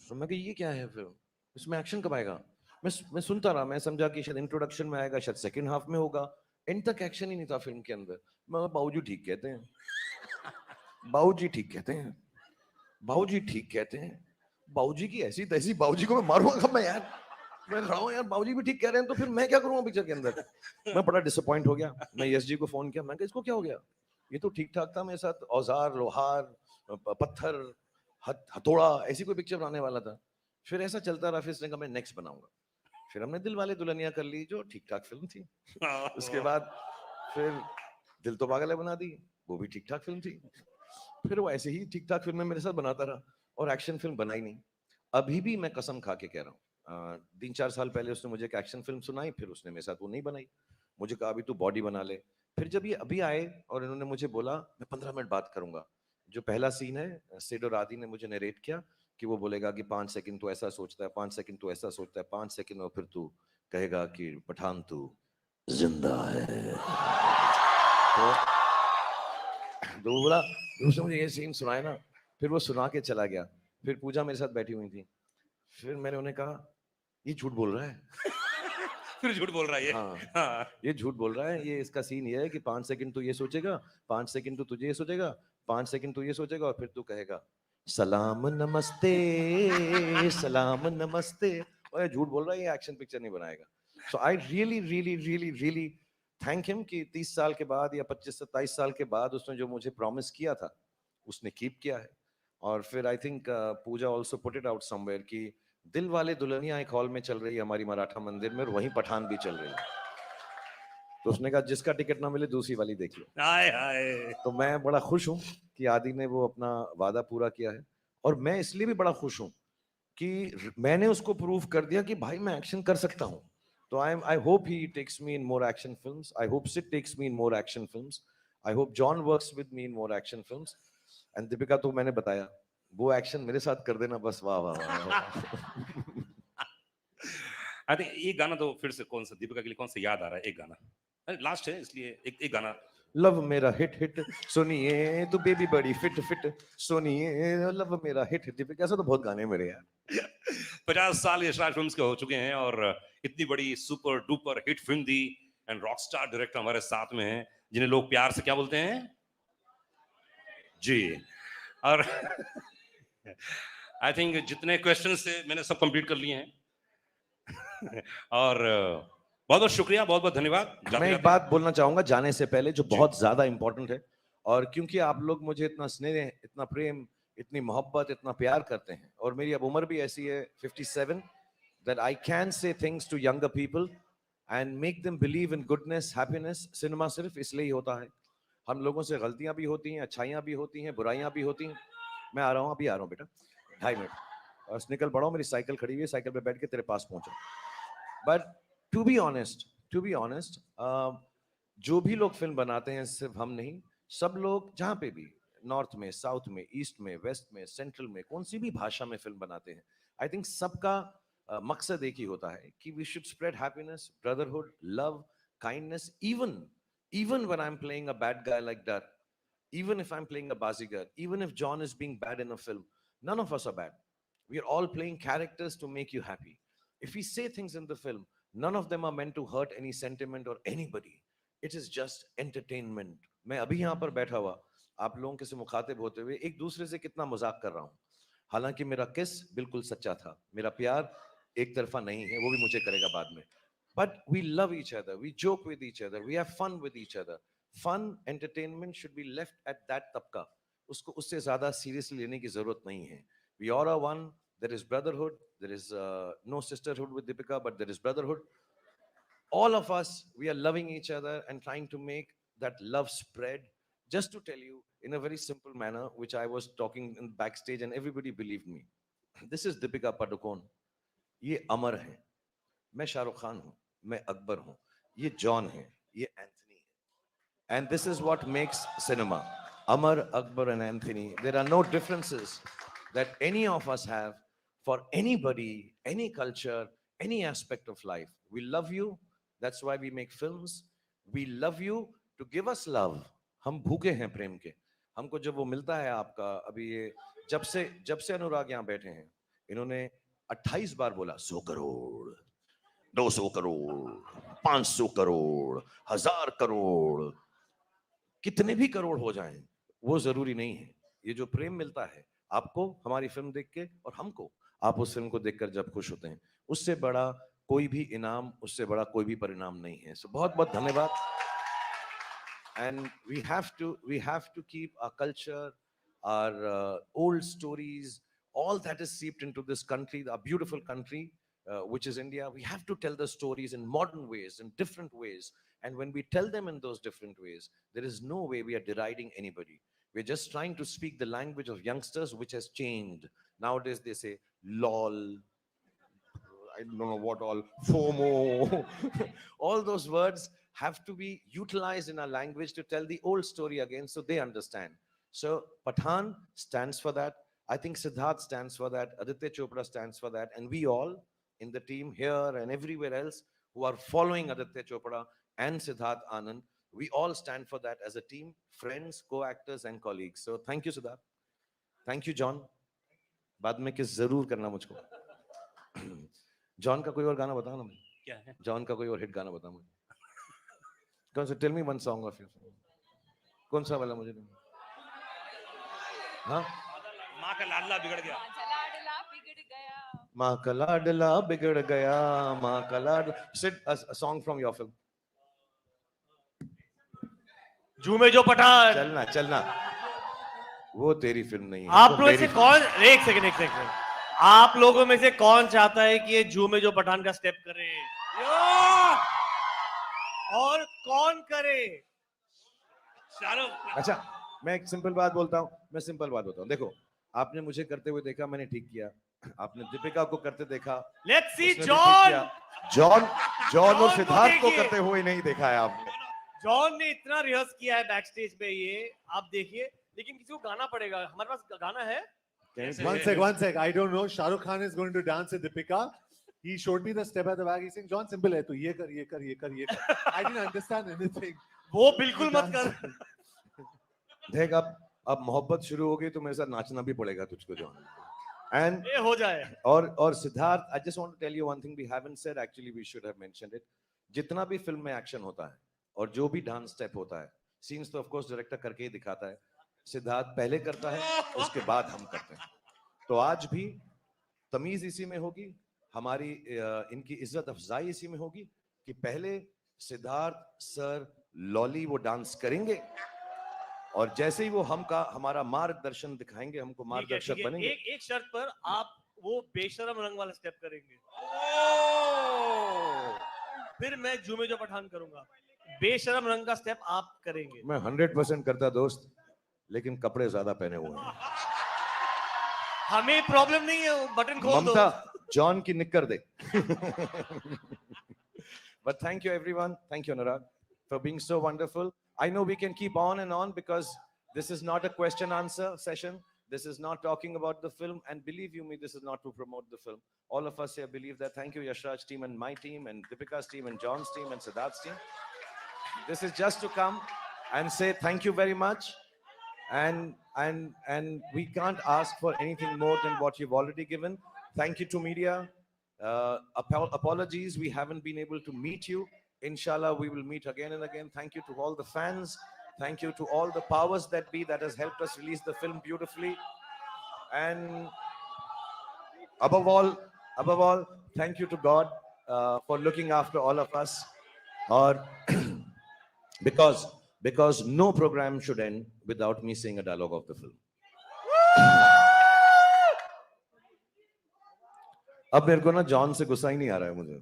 तो मैं कि ये क्या है फिल्म, इसमें एक्शन कब आएगा, मैं सुनता रहा, मैं समझा कि शायद इंट्रोडक्शन में आएगा, शायद सेकंड हाफ में होगा, एंड तक एक्शन ही नहीं था फिल्म के अंदर। मैं बाबूजी ठीक कहते हैं, बाबूजी ठीक कहते हैं, बाबूजी ठीक कहते हैं, बाबूजी की ऐसी तैसी, बाबूजी को मैं मारूंगा कब मैं यार, मैं खड़ा हूँ यार, बाबूजी भी ठीक कह रहे हैं, तो फिर मैं क्या करूंगा पिक्चर के अंदर। मैं बड़ा डिसअपॉइंट हो गया, मैं यश जी को फोन किया, मैं कहा इसको क्या हो गया, ये तो ठीक ठाक था मेरे साथ, औजार लोहार पत्थर हथौड़ा ऐसी कोई पिक्चर बनाने वाला था। फिर ऐसा चलता रहा, फिर इसने कहा मैं नेक्स्ट बनाऊंगा, फिर हमने दिल वाले दुल्हनिया कर ली जो ठीक ठाक फिल्म थी। उसके बाद फिर दिल तो पागल है बना दी, वो भी ठीक ठाक फिल्म थी। फिर वो ऐसे ही ठीक ठाक फिल्में मेरे साथ बनाता रहा, और एक्शन फिल्म बनाई नहीं। अभी भी मैं कसम खा के कह रहा हूँ, 3-4 साल पहले उसने मुझे एक एक्शन फिल्म सुनाई, फिर उसने मेरे साथ वो नहीं बनाई, मुझे कहा अभी तू बॉडी बना ले। फिर जब ये अभी आए और इन्होंने मुझे बोला मैं 15 मिनट बात करूंगा, जो पहला सीन है सिड और आदि ने मुझे नरेट किया कि वो बोलेगा कि 5 सेकंड तू ऐसा सोचता है, 5 सेकंड तू ऐसा सोचता है, 5 सेकंड और फिर तू कहेगा कि पठान तू जिंदा है। तो वो बोला, उसने मुझे ये सीन सुनाया ना, फिर वो सुना के चला गया। फिर पूजा मेरे साथ बैठी हुई थी, फिर मैंने उन्हें कहा ये झूठ बोल रहा है। फिर झूठ बोल रहा है ये। हाँ, हाँ। ये झूठ बोल रहा है, ये इसका सीन ये है कि 5 सेकंड तू ये सोचेगा, 5 सेकंड तू तुझे ये सोचेगा, 5 सेकंड तू ये सोचेगा, और फिर तू कहेगा सलाम नमस्ते, सलाम नमस्ते। और ये झूठ बोल रहा है, ये एक्शन पिक्चर नहीं बनाएगा। So I really really really really thank him कि 30 साल के बाद या 25-27 साल के बाद उसने जो मुझे प्रॉमिस किया था उसने कीप किया है। और फिर I think Pooja also put it out somewhere कि दिल वाले दुल्हनिया एक हॉल में चल रही है हमारी मराठा मंदिर में, और वहीं पठान भी चल रही है। तो उसने कहा जिसका टिकट ना मिले दूसरी वाली देख लो। हाय हाय। तो मैं बड़ा खुश हूँ कि आदि ने वो अपना वादा पूरा किया है, और मैं इसलिए भी बड़ा खुश हूँ कि मैंने उसको प्रूव कर दिया कि भाई मैं एक्शन कर सकता हूँ। तो I hope he takes me in more action films, I hope Sid takes me in more action films, I hope John works with me in more action films, and Deepika तो मैंने बताया वो एक्शन मेरे साथ कर देना बस, वाह वाह वाह। आई थिंक एक गाना तो फिर से कौन सा दीपिका के लिए कौन सा याद आ रहा है, एक गाना लास्ट है इसलिए एक गाना। लव मेरा हिट हिट सुनिए तो बेबी बड़ी फिट फिट सुनिए, लव मेरा हिट हिट। दीपिका ऐसा तो बहुत गाने मेरे यार। 50 साल यशराज फिल्म्स के हो चुके हैं और इतनी बड़ी super duper hit film the, and rock star director हमारे साथ में हैं जिन्हें लोग प्यार से क्या बोलते हैं जी। और आई थिंक जितने क्वेश्चन से मैंने सब कंप्लीट कर लिए हैं। और बहुत बहुत शुक्रिया, बहुत बहुत धन्यवाद। मैं एक बात बोलना चाहूंगा जाने से पहले जो बहुत ज्यादा इंपॉर्टेंट है, और क्योंकि आप लोग मुझे इतना स्नेह, इतना प्रेम, इतनी मोहब्बत, इतना प्यार करते हैं, और मेरी अब उम्र भी ऐसी है 57, that I can say things to younger people and make them believe in goodness, happiness। Cinema सिर्फ इसलिए ही होता है, हम लोगों से गलतियां भी होती हैं, अच्छाइयां भी होती हैं, बुराइयां भी होती हैं। मैं आ रहा हूँ, अभी आ रहा हूँ बेटा, 2.5 मिनट, और निकल पड़ा हूँ, मेरी साइकिल खड़ी हुई है, साइकिल पे बैठ के तेरे पास पहुंचा। बट टू बी ऑनेस्ट, जो भी लोग फिल्म बनाते हैं, सिर्फ हम नहीं, सब लोग जहाँ पे भी, नॉर्थ में, साउथ में, ईस्ट में, वेस्ट में, सेंट्रल में, कौन सी भी भाषा में फिल्म बनाते हैं, आई थिंक सबका मकसद एक ही होता है कि we should spread happiness, brotherhood, love, kindness. even when I'm playing a bad guy like that, even if I'm playing a bazigar, even if John is being bad in a film, none of us are bad. We are all playing characters to make you happy. If we say things in the film, none of them are meant to hurt any sentiment or anybody. It is just entertainment. मैं अभी यहाँ पर बैठा हुआ आप लोगों के से मुखातिब होते हुए एक दूसरे से कितना मजाक कर रहा हूँ, हालांकि मेरा किस बिल्कुल सच्चा था, मेरा प्यार एक तरफा नहीं है, वो भी मुझे करेगा बाद में। But we love each other, we joke with each other, we have fun with each other. Fun, entertainment should be left at that tabka. उसको उससे ज्यादा seriously लेने की जरूरत नहीं है। We all are one. There is brotherhood. There is no sisterhood with Deepika, but there is brotherhood. All of us, we are loving each other and trying to make that love spread. Just to tell you in a very simple manner, which I was talking in backstage and everybody believed me. This is Deepika Padukone. ये अमर है, मैं शाहरुख खान हूँ, मैं अकबर हूँ, ये जॉन है, ये एंथनी है, And this is what makes cinema. Amar, Akbar, and Anthony, there are no differences that any of us have for anybody, any culture, any aspect of life. We love you. That's why we make films. We love you to give us love. हम भूखे हैं प्रेम के. हमको जब वो मिलता है आपका, अभी ये जब से अनुराग यहाँ बैठे हैं, इन्होंने 28 बार बोला 100 करोड़, 200 करोड़, 500 करोड़, 1000 करोड़, कितने भी करोड़ हो जाएं, वो जरूरी नहीं है. ये जो प्रेम मिलता है आपको हमारी फिल्म देख के, और हमको आप उस फिल्म को देखकर जब खुश होते हैं, उससे बड़ा कोई भी इनाम, उससे बड़ा कोई भी परिणाम नहीं है. सो बहुत बहुत धन्यवाद. And we have to keep our culture, our old stories, all that is seeped into this country, a beautiful country, which is India. We have to tell the stories in modern ways, in different ways. And when we tell them in those different ways, there is no way we are deriding anybody. We're just trying to speak the language of youngsters, which has changed. Nowadays they say lol, I don't know what all, FOMO. All those words have to be utilized in our language to tell the old story again so they understand. So Pathaan stands for that. I think Siddharth stands for that. Aditya Chopra stands for that. And we all in the team here and everywhere else who are following Aditya Chopra and Siddharth Anand, we all stand for that as a team, friends, co-actors and colleagues. So thank you, Siddharth. Thank you, John. बाद में किस जरूर करना मुझको. जॉन का कोई और गाना बताओ ना. क्या है? जॉन का कोई और हिट गाना बताओ मुझे. कौन सा? Tell me one song of your. कौन सा वाला मुझे? हाँ, माँ का लाडला बिगड़ गया. माँ का लाडला बिगड़ गया, माँ का लाड. Sid a song from your film. झूमे जो पठान. चलना चलना. वो तेरी फिल्म नहीं है. आप लोग से कौन, एक सेकंड, आप लोगों में से कौन चाहता है कि ये झूमे जो पठान का स्टेप करे? और कौन करे? शाहरुख. अच्छा, मैं एक सिंपल बात बोलता हूँ. देखो, आपने मुझे करते हुए देखा, मैंने ठीक किया. आपने दीपिका को करते देखा. लेट्स सी जॉन और सिद्धार्थ को करते हुए नहीं देखा है आपने. जॉन ने इतना रिहर्स किया है बैकस्टेज पे, ये आप देखिए. लेकिन किसी को गाना पड़ेगा. हमारे पास गाना है. One sec. I don't know. Shahrukh Khan is going to dance with Deepika. He showed me the step at the back. He's saying, John, simple है. तो ये कर. I didn't understand anything. वो बिल्कुल मत कर. देख, अब मोहब्बत शुरू हो गई तो मेरे साथ नाचना भी पड़ेगा तुझको, जॉन. And ये हो जाए. और Siddharth, I just want to tell you one thing we haven't said. Actually, we should have mentioned it. जितना भी फिल्म में एक्शन होता है और जो भी डांस स्टेप होता है, सीन्स तो ऑफ कोर्स डायरेक्टर करके ही दिखाता है. सिद्धार्थ पहले करता है, उसके बाद हम करते हैं. तो आज भी तमीज इसी में होगी, हमारी इनकी इज्जत अफजाई इसी में होगी कि पहले सिद्धार्थ सर लॉली वो डांस करेंगे और जैसे ही वो हमारा मार्गदर्शन दिखाएंगे, हमको मार्गदर्शक बनेंगे. एक शर्त पर, आप वो बेशरम रंग वाला स्टेप करेंगे. फिर मैं झूमे जो पठान करूंगा. बेशरम रंग का स्टेप आप करेंगे. मैं 100% करता दोस्त, लेकिन कपड़े ज्यादा पहने हुए हैं. हमें प्रॉब्लम नहीं है, बटन खोल दो. ममता, जॉन की निक्कर दे. But thank you everyone. Thank you Anurag for being so wonderful. I know we can keep on and on because this is not a question answer session. This is not talking about the film, and believe you me, this is not to promote the film. All of us here believe that. Thank you Yashraj's team and my team and Deepika's team and John's team and Siddharth's team. This is just to come and say thank you very much. And we can't ask for anything more than what you've already given. Thank you to media. Apologies, we haven't been able to meet you. Inshallah, we will meet again and again. Thank you to all the fans. Thank you to all the powers that be that has helped us release the film beautifully. And above all, thank you to God for looking after all of us. Or because no program should end without me saying a dialogue of the film. अब मेरे को ना जॉन से गुस्सा ही नहीं आ रहा है मुझे.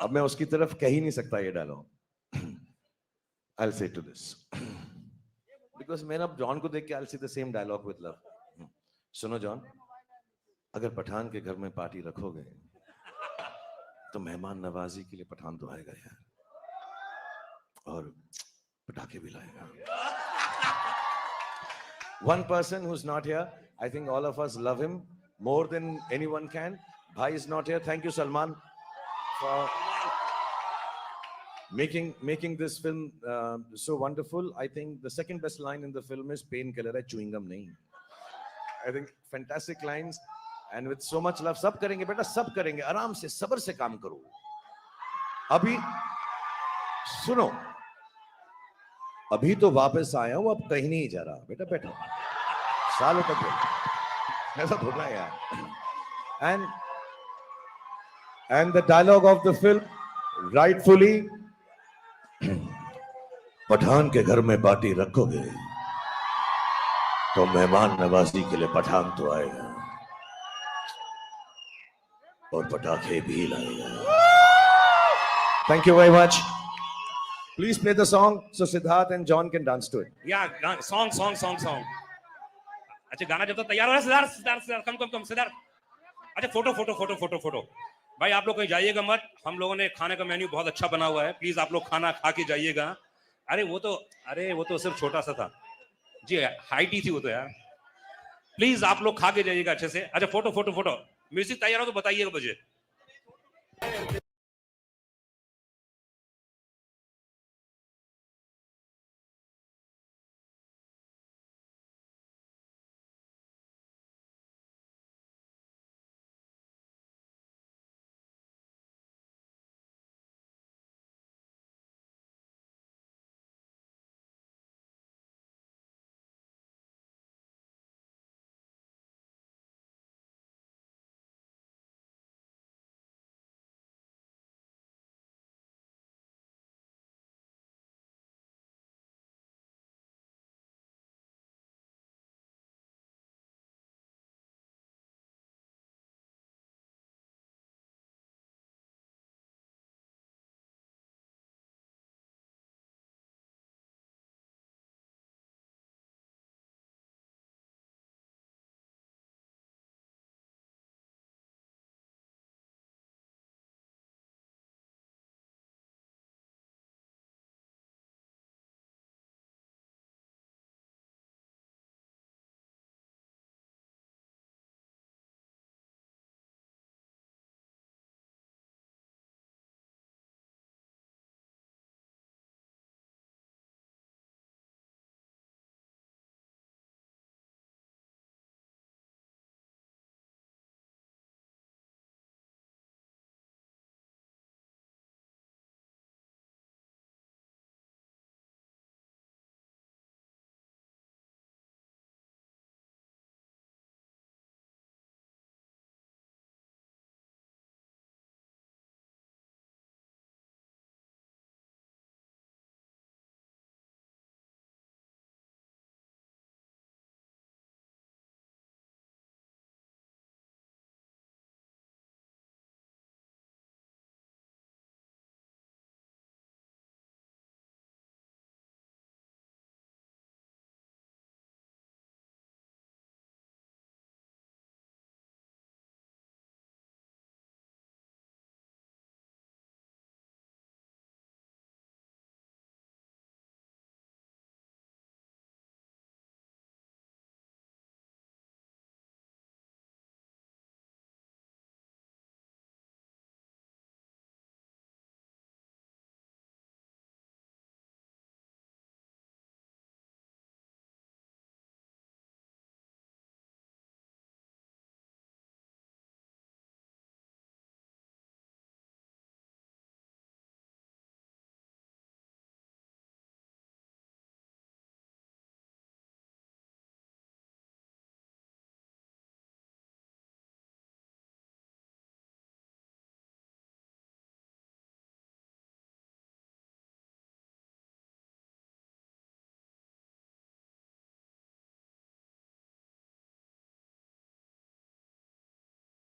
अब मैं उसकी तरफ कह ही नहीं सकता ये dialogue. I'll say to this because मैं अब जॉन को देख के I'll say the same dialogue with love. सुनो जॉन, अगर पठान के घर में पार्टी रखोगे तो मेहमान नवाजी के लिए पठान तो आएगा यार. और पटाखे भी लाएगा. One person who's not here, I think all of us love him more than anyone can. Bhai is not here. Thank you, Salman, for making this film so wonderful. I think the second best line in the film is "Painkiller है chewing gum नहीं." I think fantastic lines, and with so much love. सब करेंगे बेटा, सब करेंगे. आराम से, सब्र से काम करो. अभी सुनो, अभी तो वापस आया हूं, अब कहीं नहीं जा रहा. बेटा बैठो, सालों तक ऐसा थोड़ा है यार. And the dialogue of the film, rightfully, Pathan के घर में पार्टी रखोगे तो मेहमान नवाजी के लिए पठान तो आएगा और पटाखे भी लाएगा. Thank you very much. Please play the song so Siddharth and John can dance to it. या सॉन्ग. अच्छा गाना जब तक तैयार हो रहा है, सिद्धार्थ कम सिद्धार्थ. अच्छा फोटो भाई, आप लोग कहीं जाइएगा मत. हम लोगों ने खाने का मेन्यू बहुत अच्छा बना हुआ है. प्लीज आप लोग खाना खा के जाइएगा. अरे वो तो सिर्फ छोटा सा था जी, हाइट ही थी वो तो यार. प्लीज आप लोग खा के जाइएगा अच्छे से. अच्छा फोटो. म्यूजिक तैयार हो तो बताइएगा मुझे.